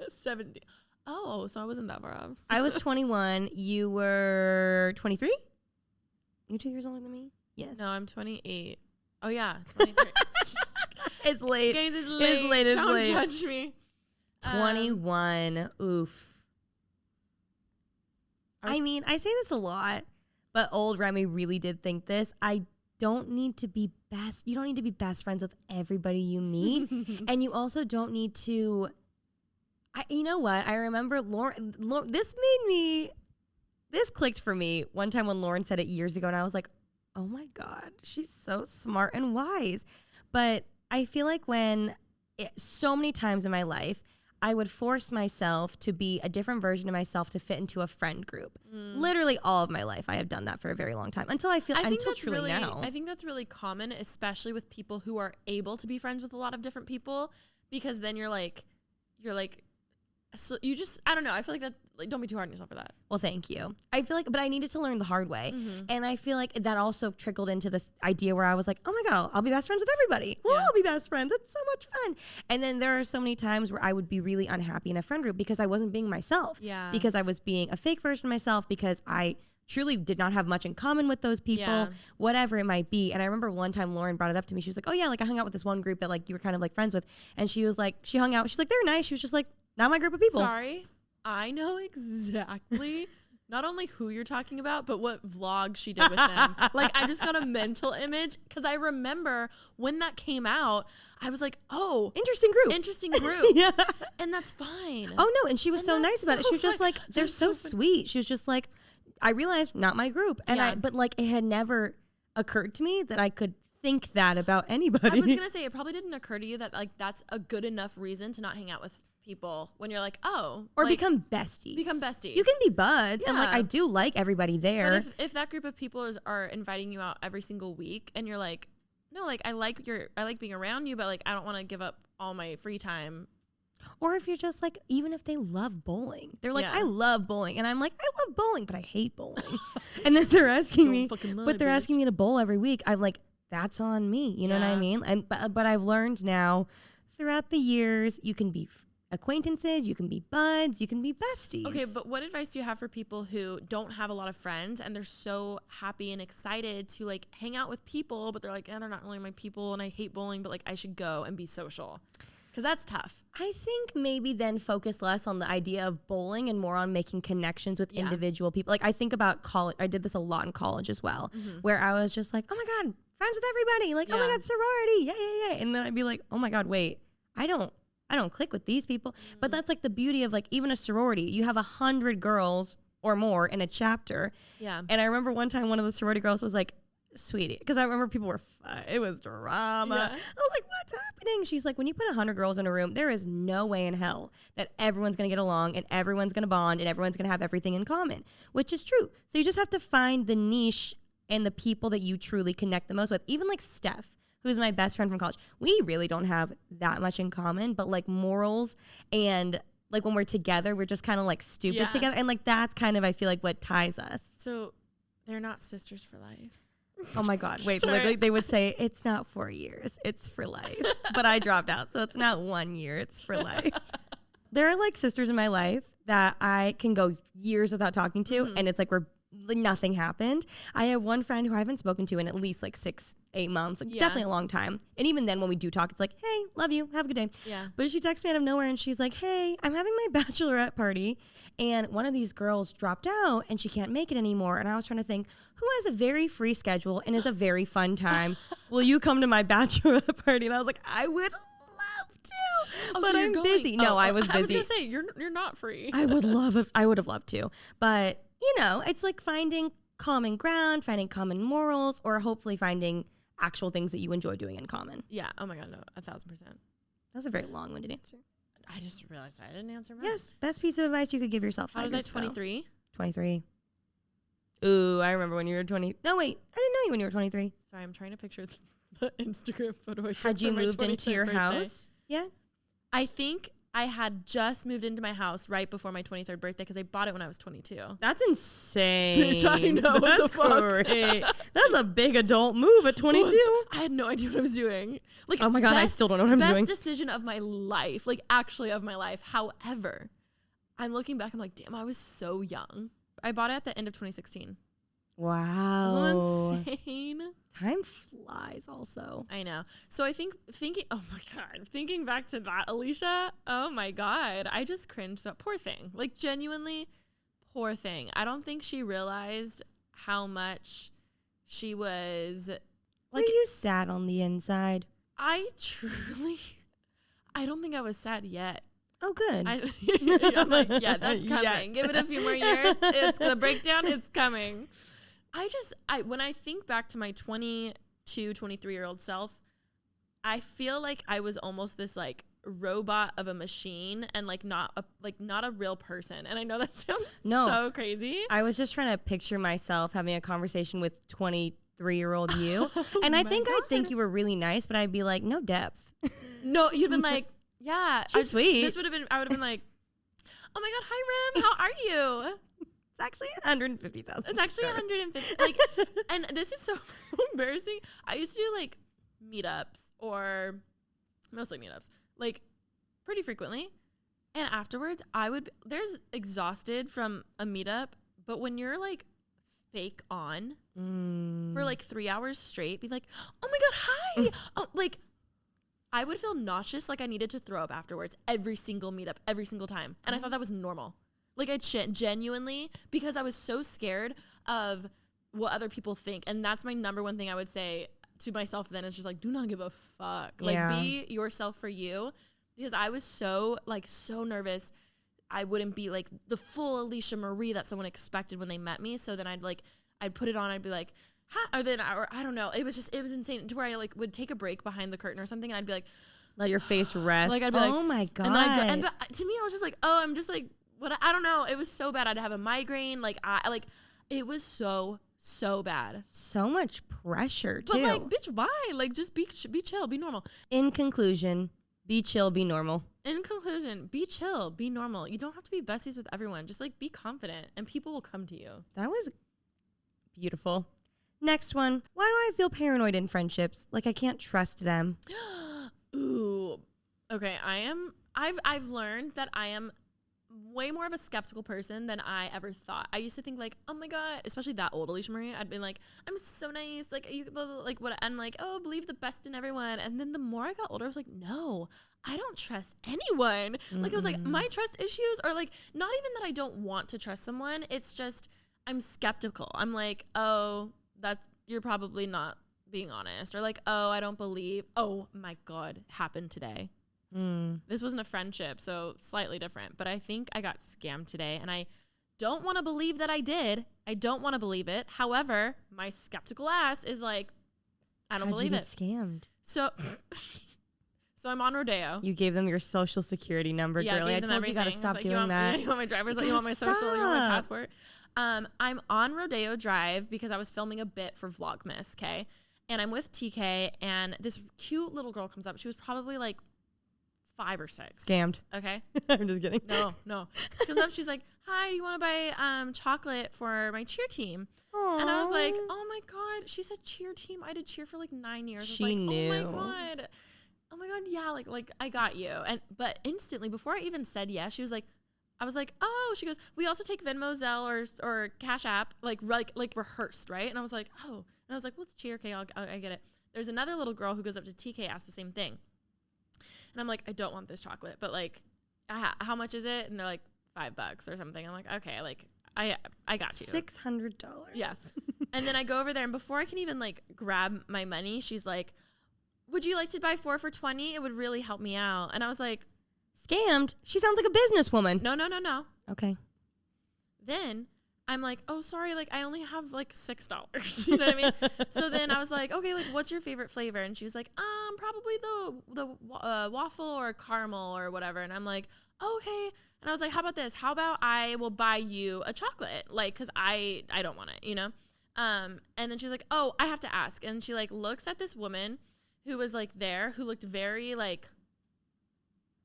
70. Oh, so I wasn't that far off. I was 21. You were 23? You 2 years older than me? Yes. No, I'm 28. Oh, yeah. 23. It's late. Guys, it's late. It's late. It's Don't late. judge me. 21. Oof. I mean, I say this a lot, but old Remy really did think this. You don't need to be best friends with everybody you meet. And you also don't need to, you know what? I remember Lauren, this clicked for me one time when Lauren said it years ago, and I was like, oh my God, she's so smart and wise. But I feel like so many times in my life, I would force myself to be a different version of myself to fit into a friend group. Literally all of my life, I have done that for a very long time until now. I think that's really common, especially with people who are able to be friends with a lot of different people, because then you're like, so you just, I don't know. I feel like that, like, don't be too hard on yourself for that. Well, thank you. I feel like, but I needed to learn the hard way. And I feel like that also trickled into the idea where I was like, oh my God, I'll be best friends with everybody. We'll all be best friends. It's so much fun. And then there are so many times where I would be really unhappy in a friend group because I wasn't being myself. Yeah. Because I was being a fake version of myself, because I truly did not have much in common with those people, whatever it might be. And I remember one time Lauren brought it up to me. She was like, oh yeah, like I hung out with this one group that like you were kind of like friends with. And she was like, she hung out. She's like, they're nice. She was just like, not my group of people. Sorry. I know exactly not only who you're talking about, but what vlog she did with them. Like, I just got a mental image, because I remember when that came out, I was like, oh, interesting group. Yeah. And that's fine. Oh no, and she was so nice about it. She was just like, they're so sweet. She was just like, I realized not my group. And but like, it had never occurred to me that I could think that about anybody. I was gonna say, it probably didn't occur to you that like that's a good enough reason to not hang out with people when you're like, oh, or like, become besties. You can be buds, and like I do like everybody there. But if that group of people are inviting you out every single week, and you're like, no, like I like being around you, but like I don't want to give up all my free time. Or if you're just like, even if they love bowling, they're like, I love bowling, and I'm like, I love bowling, but I hate bowling. And then they're asking me, asking me to bowl every week. I'm like, that's on me. You know what I mean? And but I've learned now throughout the years, you can be acquaintances, you can be buds, you can be besties. Okay, but what advice do you have for people who don't have a lot of friends and they're so happy and excited to like hang out with people, but they're like, they're not really my people, and I hate bowling, but like I should go and be social? Because that's tough. I think maybe then focus less on the idea of bowling and more on making connections with individual people. Like I think about college. I did this a lot in college as well, where I was just like, oh my God, friends with everybody. Like, oh my God, sorority. Yeah. And then I'd be like, oh my God, wait, I don't click with these people. But that's like the beauty of like even a sorority. You have 100 girls or more in a chapter. Yeah. And I remember one time one of the sorority girls was like, sweetie, because I remember people were, it was drama. Yeah. I was like, what's happening? She's like, when you put 100 girls in a room, there is no way in hell that everyone's going to get along and everyone's going to bond and everyone's going to have everything in common, which is true. So you just have to find the niche and the people that you truly connect the most with. Even like Steph, who's my best friend from college, we really don't have that much in common, but like morals and like when we're together, we're just kind of like stupid together. And like that's kind of, I feel like, what ties us. So they're not sisters for life. Oh my God. Wait, Sorry. literally they would say it's not 4 years, it's for life. But I dropped out, so it's not 1 year, it's for life. There are like sisters in my life that I can go years without talking to, and it's like nothing happened. I have one friend who I haven't spoken to in at least like 6-8 months, like definitely a long time. And even then when we do talk, it's like, hey, love you, have a good day. Yeah. But she texts me out of nowhere and she's like, hey, I'm having my bachelorette party and one of these girls dropped out and she can't make it anymore. And I was trying to think, who has a very free schedule and is a very fun time? Will you come to my bachelorette party? And I was like, I would love to, but so I'm you're busy. going. No, I was busy. I was gonna say you're not free. I would have loved to, but you know, it's like finding common ground, finding common morals, or hopefully finding actual things that you enjoy doing in common. Yeah. Oh my God, no, 1,000%. That's a very long-winded answer. I just realized I didn't answer mine. Yes, best piece of advice you could give yourself. How was I 23? 23. Ooh, I remember when you were 20. No, wait, I didn't know you when you were 23. Sorry, I'm trying to picture the Instagram photo I took Had you for my moved into 23rd your birthday. house? Yeah. I think I had just moved into my house right before my 23rd birthday because I bought it when I was 22. That's insane. Bitch, I know, what That's the fuck? great. That's a big adult move at 22. I had no idea what I was doing. Like, Oh my God, I still don't know what I'm doing. Best decision of my life, like actually of my life. However, I'm looking back, I'm like, damn, I was so young. I bought it at the end of 2016. Wow. Isn't that insane? Time flies also. I know. So I think oh my God, thinking back to that, Alisha, oh my God, I just cringed. So poor thing. Like genuinely, poor thing. I don't think she realized how much she was Were you sad on the inside? I don't think I was sad yet. Oh, good. I'm like, yeah, that's coming. Yet. Give it a few more years. It's the breakdown. It's coming. When I think back to my 22, 23-year-old self, I feel like I was almost this like robot of a machine and like not a real person. And I know that sounds so crazy. I was just trying to picture myself having a conversation with 23-year-old you. And I think I'd think you were really nice, but I'd be like, no depth. No, you'd been like, yeah. She's sweet. I would have been like, oh my God, hi, Rem. How are you? It's actually 150,000. It's actually 150. Like, and this is so embarrassing. I used to do like meetups or mostly meetups, like pretty frequently. And afterwards there's exhausted from a meetup. But when you're like fake on for like 3 hours straight, be like, oh my God, hi. Oh, like I would feel nauseous. Like I needed to throw up afterwards every single meetup, every single time. And I thought that was normal. Like I'd shit genuinely because I was so scared of what other people think. And that's my number one thing I would say to myself then is just like, do not give a fuck. Like be yourself for you. Because I was so nervous. I wouldn't be like the full Alisha Marie that someone expected when they met me. So then I'd put it on. I'd be like, hi. Or I don't know. It was insane to where I like would take a break behind the curtain or something. And I'd be like, let your face rest. Like I'd be like, oh my God. And then but to me, I was just like, oh, I'm just like, what? I don't know. It was so bad. I'd have a migraine. It was so bad. So much pressure too. But like, bitch, why? Like, just be chill, be normal. In conclusion, be chill, be normal. In conclusion, be chill, be normal. You don't have to be besties with everyone. Just like be confident and people will come to you. That was beautiful. Next one. Why do I feel paranoid in friendships? Like I can't trust them. Ooh. Okay, I've learned that I am way more of a skeptical person than I ever thought. I used to think like, oh my God, especially that old Alisha Marie, I'd been like, I'm so nice, like you blah, blah, like what, and like, oh, believe the best in everyone. And then the more I got older, I was like, no, I don't trust anyone. Like it was like my trust issues are like not even that I don't want to trust someone. It's just I'm skeptical. I'm like, oh, you're probably not being honest, or like, oh, I don't believe. Oh my God, happened today. This wasn't a friendship, so slightly different. But I think I got scammed today, and I don't want to believe that I did. I don't want to believe it. However, my skeptical ass is like, I don't believe it. Scammed. So I'm on Rodeo. You gave them your social security number, Yeah, girlie. I told you gotta stop doing that. You want my driver's license? You want my social? You want my passport? I'm on Rodeo Drive because I was filming a bit for Vlogmas, okay? And I'm with TK, and this cute little girl comes up. She was probably like 5 or 6. Scammed. Okay. I'm just kidding. No. She comes up, she's like, hi, do you want to buy chocolate for my cheer team? Aww. And I was like, oh my God. She said cheer team. I did cheer for like 9 years. She I was like, knew. Oh my God. Yeah. Like I got you. But instantly before I even said yes, she was like, I was like, oh, she goes, we also take Venmo, Zelle, or Cash App, like rehearsed, right? And I was like, oh. And I was like, well, it's cheer. Okay, I get it. There's another little girl who goes up to TK, asks the same thing. And I'm like, I don't want this chocolate, but like, how much is it? And they're like, $5 or something. I'm like, okay, like, I got you. $600. Yes. And then I go over there, and before I can even like grab my money, she's like, would you like to buy 4 for $20? It would really help me out. And I was like, Scammed? She sounds like a businesswoman. no. Okay. Then I'm like, oh, sorry, like I only have like $6. You know what I mean? So then I was like, okay, like what's your favorite flavor? And she was like, probably the waffle or caramel or whatever. And I'm like, oh, okay. And I was like, how about this? How about I will buy you a chocolate? Like, cause I don't want it, you know? And then she's like, oh, I have to ask. And she like looks at this woman who was like there, who looked very like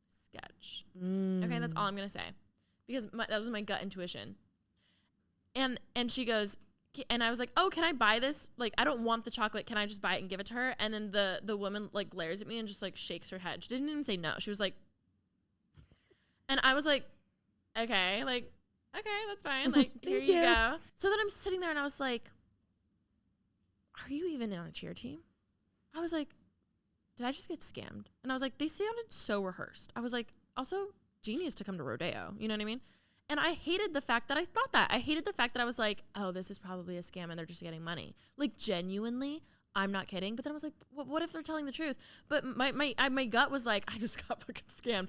sketch. Okay, that's all I'm gonna say, because that was my gut intuition. And she goes, and I was like, oh, can I buy this? Like, I don't want the chocolate. Can I just buy it and give it to her? And then the woman like glares at me and just like shakes her head. She didn't even say no. She was like, and I was like, okay, that's fine. Like, here you go. So then I'm sitting there and I was like, are you even on a cheer team? I was like, did I just get scammed? And I was like, they sounded so rehearsed. I was like, also genius to come to Rodeo. You know what I mean? And I hated the fact that I thought that. I hated the fact that I was like, oh, this is probably a scam and they're just getting money. Like, genuinely, I'm not kidding. But then I was like, what if they're telling the truth? But my gut was like, I just got fucking scammed.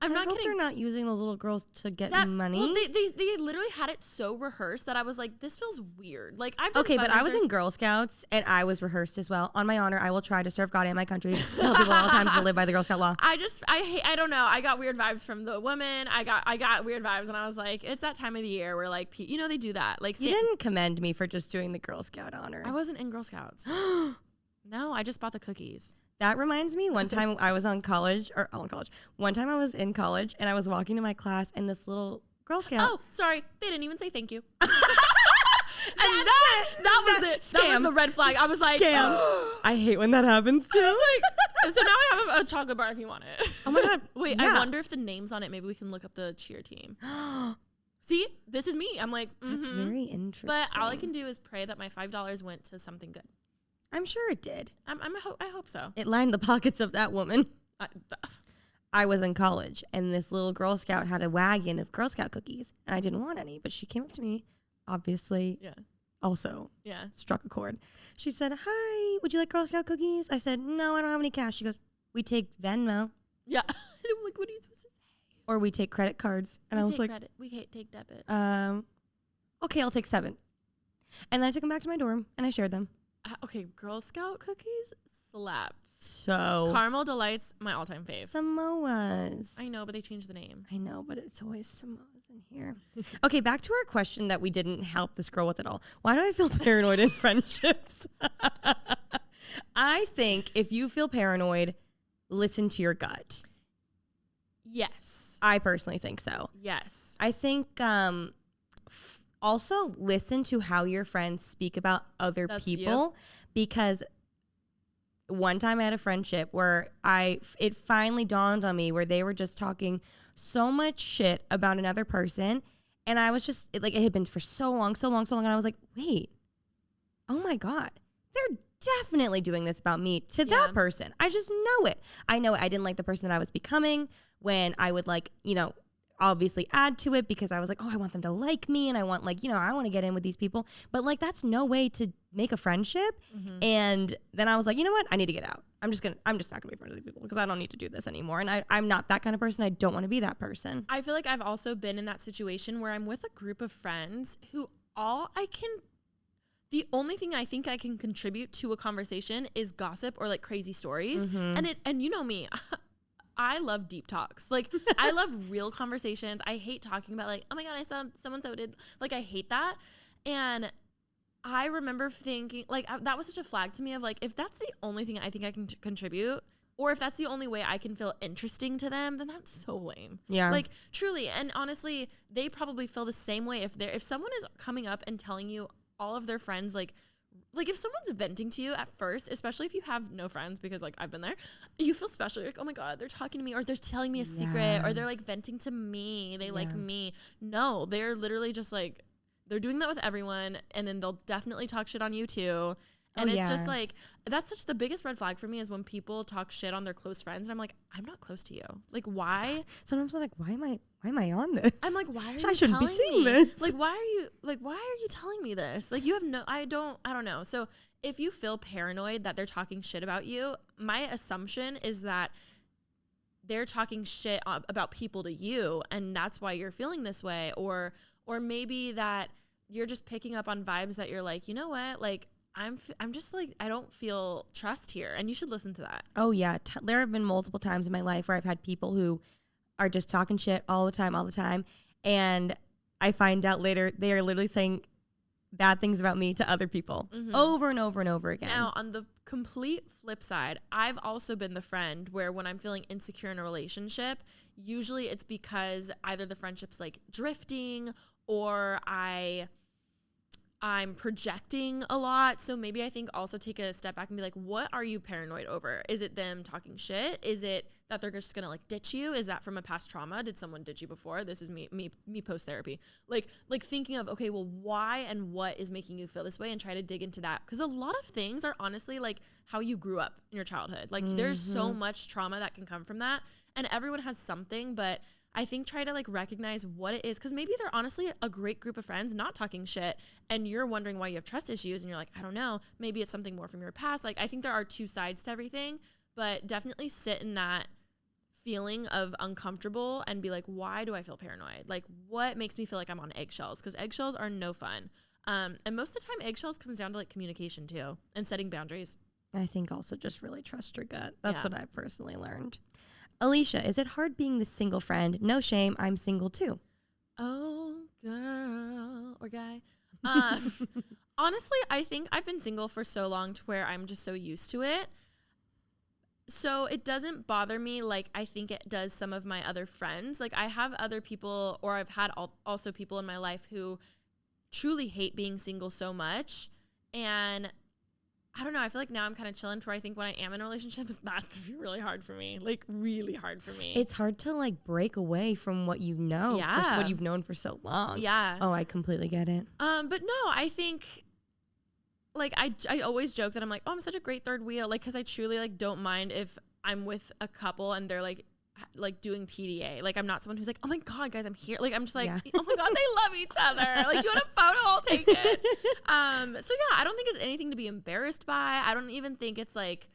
I'm not kidding. They're not using those little girls to get money. Well, they literally had it so rehearsed that I was like, this feels weird. Like, I've done but I was in Girl Scouts and I was rehearsed as well. On my honor, I will try to serve God and my country. Tell people at all times to live by the Girl Scout law. I don't know. I got weird vibes from the woman. I got weird vibes, and I was like, it's that time of the year where like, you know, they do that. Like, you didn't commend me for just doing the Girl Scout honor. I wasn't in Girl Scouts. No, I just bought the cookies. That reminds me, one time I was on college. One time I was in college and I was walking to my class and this little Girl Scout. Oh, sorry. They didn't even say thank you. And that was it. Scam. That was the red flag. I was like, scam. I hate when that happens too. I was like, so now I have a chocolate bar if you want it. Oh my God. Wait, yeah. I wonder if the name's on it. Maybe we can look up the cheer team. See, this is me. I'm like, That's very interesting. But all I can do is pray that my $5 went to something good. I'm sure it did. I hope so. It lined the pockets of that woman. I was in college, and this little Girl Scout had a wagon of Girl Scout cookies, and I didn't want any, but she came up to me, obviously. Yeah. Also. Yeah. Struck a chord. She said, "Hi, would you like Girl Scout cookies?" I said, "No, I don't have any cash." She goes, "We take Venmo." Yeah. I'm like, what are you supposed to say? Or we take credit cards. And I was like, credit. We can't take debit. Okay, I'll take 7. And then I took them back to my dorm, and I shared them. Okay, Girl Scout cookies slapped. So Caramel Delights, my all-time fave. Samoas. I know, but they changed the name. I know, but it's always Samoas in here. Okay, back to our question that we didn't help this girl with at all. Why do I feel paranoid in friendships? I think if you feel paranoid, listen to your gut. Yes. I personally think so. Yes. I think also listen to how your friends speak about other people, because one time I had a friendship where it finally dawned on me where they were just talking so much shit about another person, and I was just it had been for so long, and I was like, wait, oh my God, they're definitely doing this about me to that person. I just know it. I know it. I didn't like the person that I was becoming when I would obviously add to it because I was like, oh, I want them to like me and I want I want to get in with these people. But that's no way to make a friendship. Mm-hmm. And then I was like, you know what? I need to get out. I'm just not gonna be friends with these people because I don't need to do this anymore. And I'm not that kind of person. I don't want to be that person. I feel like I've also been in that situation where I'm with a group of friends who the only thing I think I can contribute to a conversation is gossip or crazy stories. Mm-hmm. And you know me, I love deep talks. I love real conversations. I hate talking about oh my God, I saw so-and-so did. I hate that. And I remember thinking that was such a flag to me of if that's the only thing I think I can contribute, or if that's the only way I can feel interesting to them, then that's so lame. Yeah. Like truly, and honestly, they probably feel the same way if someone is coming up and telling you all of their friends, like if someone's venting to you at first, especially if you have no friends, because like I've been there, you feel special. You're like, oh my God, they're talking to me, or they're telling me a secret, or they're like venting to me. They like me. No, they're literally just like, they're doing that with everyone, and then they'll definitely talk shit on you too. And it's just like, that's such the biggest red flag for me is when people talk shit on their close friends. And I'm like, I'm not close to you. Like, why? Sometimes I'm like, why am I on this? I'm like, why are you I shouldn't be telling seeing me? this. Like, why are you telling me this? Like, you have no, I don't know. So if you feel paranoid that they're talking shit about you, my assumption is that they're talking shit about people to you, and that's why you're feeling this way. Or maybe that you're just picking up on vibes that you're like, you know what? Like, I'm just like, I don't feel trust here, and you should listen to that. Oh yeah, there have been multiple times in my life where I've had people who are just talking shit all the time, and I find out later they are literally saying bad things about me to other people over and over and over again. Now, on the complete flip side, I've also been the friend where when I'm feeling insecure in a relationship, usually it's because either the friendship's like drifting, or I'm projecting a lot. So maybe I think also take a step back and be like, what are you paranoid over? Is it them talking shit? Is it that they're just gonna like ditch you? Is that from a past trauma? Did someone ditch you before? This is me post therapy. Like thinking of, okay, well, why and what is making you feel this way, and try to dig into that. Because a lot of things are honestly like how you grew up in your childhood. Like there's so much trauma that can come from that, and everyone has something, but I think try to like recognize what it is, because maybe they're honestly a great group of friends not talking shit, and you're wondering why you have trust issues, and you're like, I don't know, maybe it's something more from your past. Like I think there are two sides to everything, but definitely sit in that feeling of uncomfortable and be like, why do I feel paranoid? Like what makes me feel like I'm on eggshells? Because eggshells are no fun. And most of the time eggshells comes down to like communication too, and setting boundaries. I think also just really trust your gut. That's what I personally learned. Alisha, is it hard being the single friend? No shame, I'm single too. Oh, girl or guy. Honestly, I think I've been single for so long to where I'm just so used to it. So it doesn't bother me like I think it does some of my other friends. Like I have other people, or I've had also people in my life who truly hate being single so much. And I don't know. I feel like now I'm kind of chilling, for I think when I am in a relationship, that's going to be really hard for me. Like really hard for me. It's hard to like break away from what you know, Yeah. what you've known for so long. Yeah. Oh, I completely get it. But no, I think like I always joke that I'm like, oh, I'm such a great third wheel. Like, cause I truly like don't mind if I'm with a couple and they're like doing PDA. Like I'm not someone who's like, oh my God, guys, I'm here. Like I'm just like, oh my God, they love each other. Like, do you want a photo? I'll take it. So yeah, I don't think it's anything to be embarrassed by. I don't even think it's like,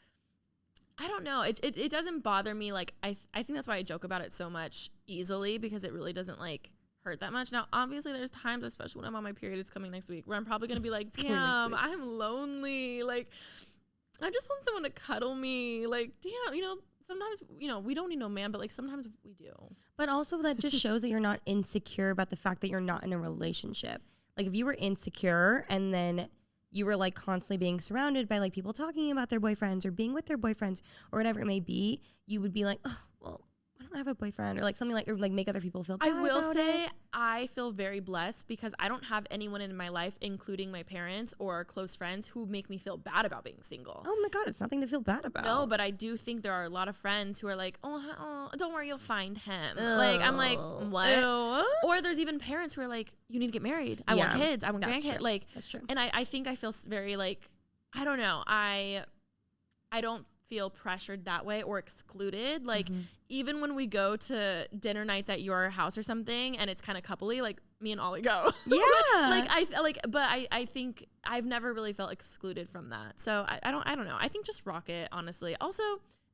I don't know. It doesn't bother me. Like I think that's why I joke about it so much easily, because it really doesn't like hurt that much. Now, obviously there's times, especially when I'm on my period, it's coming next week, where I'm probably going to be like, damn, I'm lonely. Like I just want someone to cuddle me. Like, damn, sometimes, we don't need no man, but like sometimes we do. But also that just shows that you're not insecure about the fact that you're not in a relationship. Like if you were insecure and then you were like constantly being surrounded by like people talking about their boyfriends or being with their boyfriends or whatever it may be, you would be like, oh, well, I don't have a boyfriend, or like something like, or like make other people feel bad. I will about say it. I feel very blessed because I don't have anyone in my life, including my parents or close friends, who make me feel bad about being single. Oh my God, it's nothing to feel bad about. No, but I do think there are a lot of friends who are like, oh don't worry, you'll find him. Like, I'm like, what? Ew. Or there's even parents who are like, you need to get married. I want kids. I want grandkids. Like, that's true. And I think I feel very like, I don't know. I don't feel pressured that way or excluded. Like even when we go to dinner nights at your house or something and it's kind of coupley, like me and Ollie go. Yeah. I think I've never really felt excluded from that. So I don't know. I think just rock it, honestly. Also,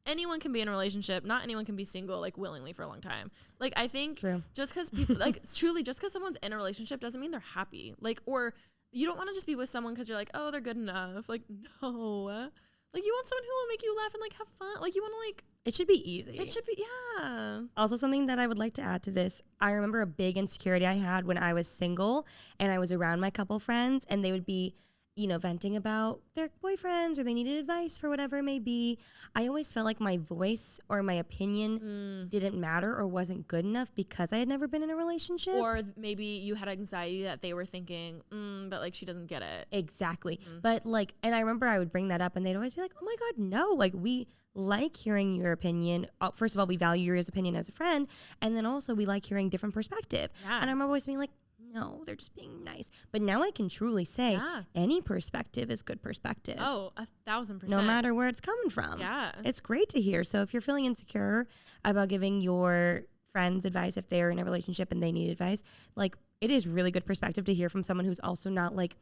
anyone can be in a relationship. Not anyone can be single like willingly for a long time. Like I think just because people like truly just because someone's in a relationship doesn't mean they're happy. Like, or you don't want to just be with someone because you're like, oh, they're good enough. Like, no. Like, you want someone who will make you laugh and, like, have fun. Like, you want to, like... It should be easy. It should be, yeah. Also, something that I would like to add to this, I remember a big insecurity I had when I was single and I was around my couple friends, and they would be venting about their boyfriends or they needed advice for whatever it may be, I always felt like my voice or my opinion didn't matter or wasn't good enough because I had never been in a relationship. Or maybe you had anxiety that they were thinking, but like she doesn't get it. Exactly. But like, and I remember I would bring that up and they'd always be like, oh my God, no, like we like hearing your opinion. First of all, we value your opinion as a friend. And then also we like hearing different perspective. Yeah. And I remember always being like, no, they're just being nice. But now I can truly say any perspective is good perspective. Oh, 1,000%. No matter where it's coming from. Yeah. It's great to hear. So if you're feeling insecure about giving your friends advice if they're in a relationship and they need advice, like it is really good perspective to hear from someone who's also not like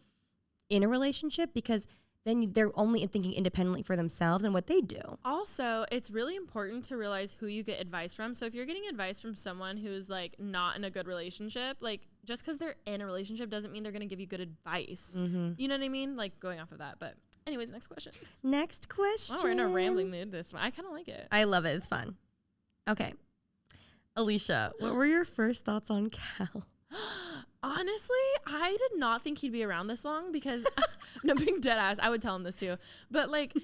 in a relationship, because then they're only thinking independently for themselves and what they do. Also, it's really important to realize who you get advice from. So if you're getting advice from someone who's like not in a good relationship, like just because they're in a relationship doesn't mean they're going to give you good advice. You know what I mean? Like going off of that. But anyways, next question. Next question. Oh, we're in a rambling mood this one. I kind of like it. I love it. It's fun. Okay. Alisha, what were your first thoughts on Cal? Honestly, I did not think he'd be around this long because, no, being dead ass, I would tell him this too. But like,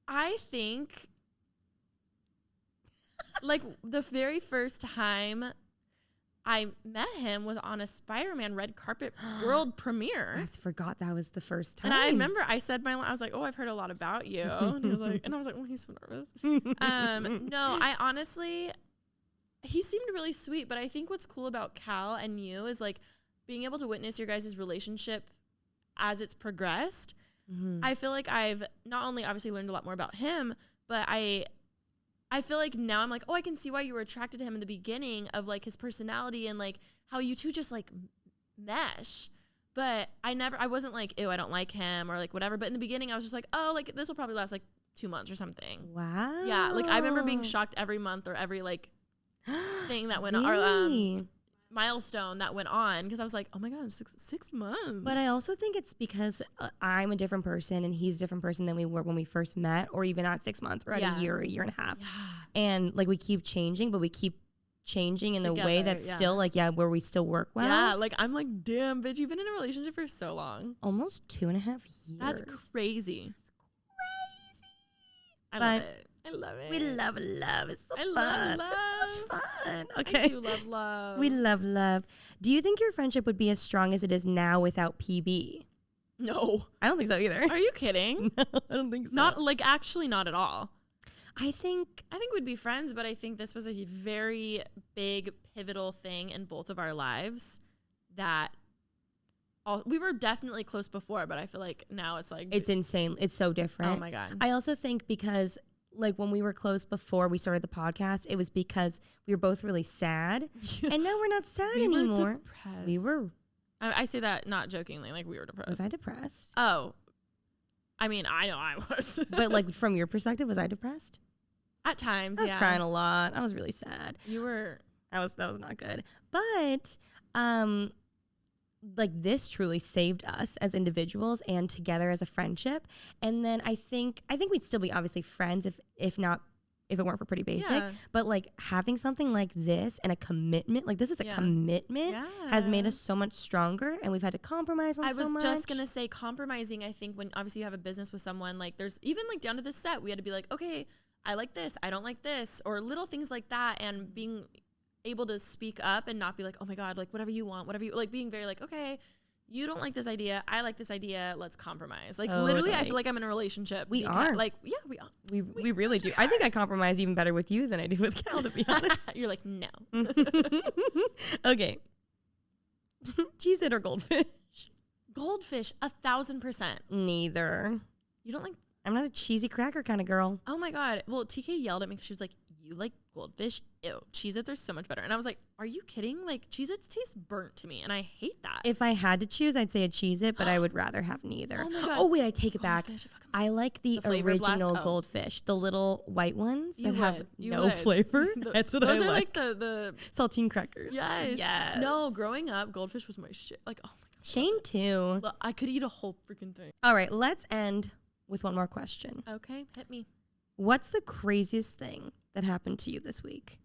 I think like the very first time I met him was on a Spider-Man red carpet world premiere. I forgot that was the first time. And I remember I said I was like, oh, I've heard a lot about you. And he was like, and I was like, oh, he's so nervous. No, I honestly, he seemed really sweet, but I think what's cool about Cal and you is like being able to witness your guys' relationship as it's progressed. I feel like I've not only obviously learned a lot more about him, but I feel like now I'm like, oh, I can see why you were attracted to him in the beginning of like his personality and like how you two just like mesh. But I wasn't like, ew, I don't like him or like whatever. But in the beginning I was just like, oh, like this will probably last like 2 months or something. Wow. Yeah. Like I remember being shocked every month or every like thing that went on, or milestone that went on, because I was like, oh my God, six months. But I also think it's because I'm a different person and he's a different person than we were when we first met, or even at 6 months or at a year and a half. Yeah. And like we keep changing, but we keep changing in Together, a way that's still like, where we still work well. Yeah, like I'm like, damn, bitch, you've been in a relationship for so long. Almost 2.5 years. That's crazy. I love it. I love it. We love love. It's so fun. Love love. It's so much fun. Okay. I do love love. We love love. Do you think your friendship would be as strong as it is now without PB? No. I don't think so either. Are you kidding? No, I don't think so. Not like actually not at all. I think we'd be friends, but I think this was a very big pivotal thing in both of our lives that we were definitely close before, but I feel like now it's like it's insane. It's so different. Oh my God. I also think because like when we were close before we started the podcast, it was because we were both really sad. And now we're not sad anymore. Were depressed. We were. I say that not jokingly, like we were depressed. Was I depressed? Oh. I mean, I know I was. But like from your perspective, was I depressed? At times, I was crying a lot. I was really sad. You were. That was not good. But like this truly saved us as individuals and together as a friendship. And then I think we'd still be obviously friends if it weren't for Pretty Basic. Yeah. But like having something like this and a commitment, like this is a commitment, has made us so much stronger, and we've had to compromise on so much. I was just gonna say compromising. I think when obviously you have a business with someone, like there's even like down to the set, we had to be like, okay, I like this, I don't like this, or little things like that, and being able to speak up and not be like, oh my God, like whatever you want, whatever you like, being very like, okay, you don't like this idea, I like this idea, let's compromise. Like literally, I feel like I'm in a relationship. We are. Like, yeah, we are. We really do. I think I compromise even better with you than I do with Cal, to be honest. You're like, no. Okay. Cheese it or goldfish? Goldfish, 1,000%. Neither. You don't like? I'm not a cheesy cracker kind of girl. Oh my God. Well, TK yelled at me because she was like, you like goldfish? Ew, Cheez-Its are so much better. And I was like, are you kidding? Like Cheez-Its taste burnt to me and I hate that. If I had to choose, I'd say a Cheez-It, but I would rather have neither. Oh my God. Oh wait, I take it back. Goldfish, I like the original goldfish, the little white ones that have no flavor. That's what I like. Those are like the saltine crackers. Yes. No, growing up, goldfish was my shit. Like, oh my God. Shane too. I could eat a whole freaking thing. All right, let's end with one more question. Okay, hit me. What's the craziest thing that happened to you this week?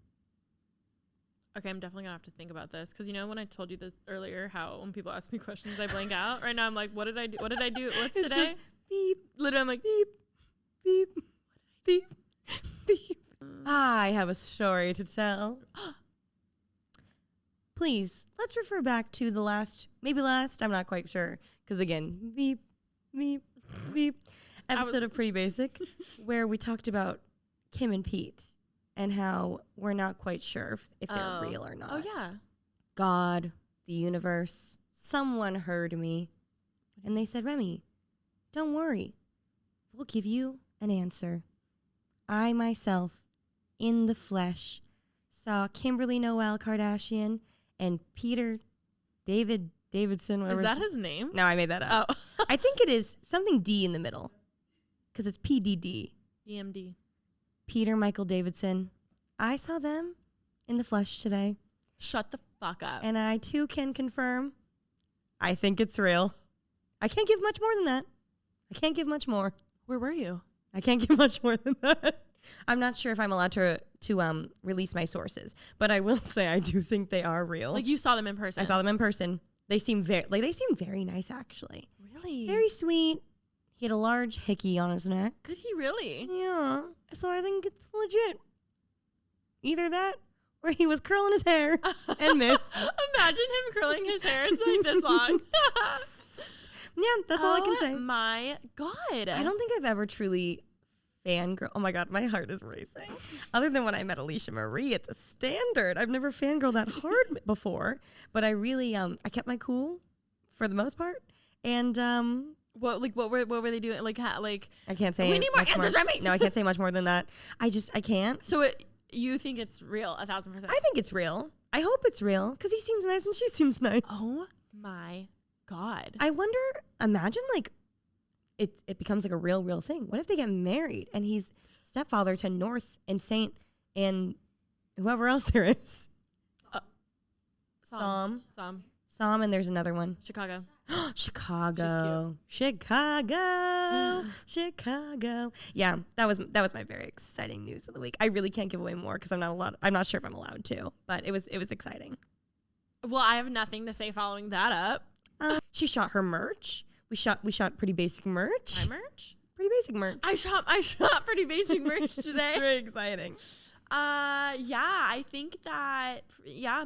Okay, I'm definitely gonna have to think about this because you know when I told you this earlier, how when people ask me questions, I blank out. Right now, I'm like, what did I do? What did I do? What's It's today? just beep, Literally, I'm like, beep, beep, beep, beep. I have a story to tell. Please, let's refer back to the last, I'm not quite sure. Because again, beep, beep, beep. Episode of Pretty Basic, where we talked about Kim and Pete and how we're not quite sure if they're real or not. oh yeah. God, the universe, someone heard me. And they said, Remy, don't worry. We'll give you an answer. I myself, in the flesh, saw Kimberly Noel Kardashian and Peter Davidson. Is that his name? No, I made that up. Oh, I think it is something D in the middle because it's PDD. EMD. Peter Michael Davidson. I saw them in the flesh today. Shut the fuck up. And I too can confirm, I think it's real. I can't give much more than that. I can't give much more. Where were you? I can't give much more than that. I'm not sure if I'm allowed to release my sources, but I will say I do think they are real. Like you saw them in person. I saw them in person. They seem very nice actually. Really? Very sweet. He had a large hickey on his neck. Did he really? Yeah. So I think it's legit. Either that or he was curling his hair and missed. Imagine him curling his hair. It's like this long. Yeah, that's all I can say. Oh my God. I don't think I've ever truly fangirl. Oh my God, my heart is racing. Other than when I met Alisha Marie at the Standard, I've never fangirled that hard before. But I really, I kept my cool for the most part. And What were they doing? Like I can't say. We need more much answers, Remy. No, I can't say much more than that. I can't. So you think it's real 1,000%? I think it's real. I hope it's real because he seems nice and she seems nice. Oh my God. I wonder. Imagine like it becomes like a real thing. What if they get married and he's stepfather to North and Saint and whoever else there is? Som, and there's another one. Chicago. Chicago. Chicago. Yeah, that was my very exciting news of the week. I really can't give away more because I'm not sure if I'm allowed to, but it was exciting. Well, I have nothing to say following that up. She shot her merch. We shot Pretty Basic merch. My merch? Pretty Basic merch. I shot Pretty Basic merch today. Very exciting. Yeah, I think that, yeah.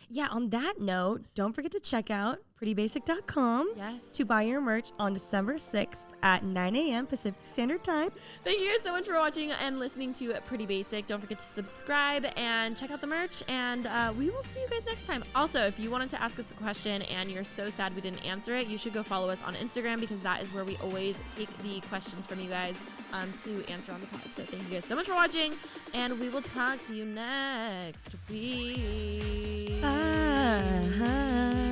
Yeah, on that note, don't forget to check out prettybasic.com Yes. to buy your merch on December 6th at 9 a.m. Pacific Standard Time. Thank you guys so much for watching and listening to Pretty Basic. Don't forget to subscribe and check out the merch, and we will see you guys next time. Also, if you wanted to ask us a question and you're so sad we didn't answer it, you should go follow us on Instagram because that is where we always take the questions from you guys to answer on the pod. So thank you guys so much for watching, and we will talk to you next week. Bye.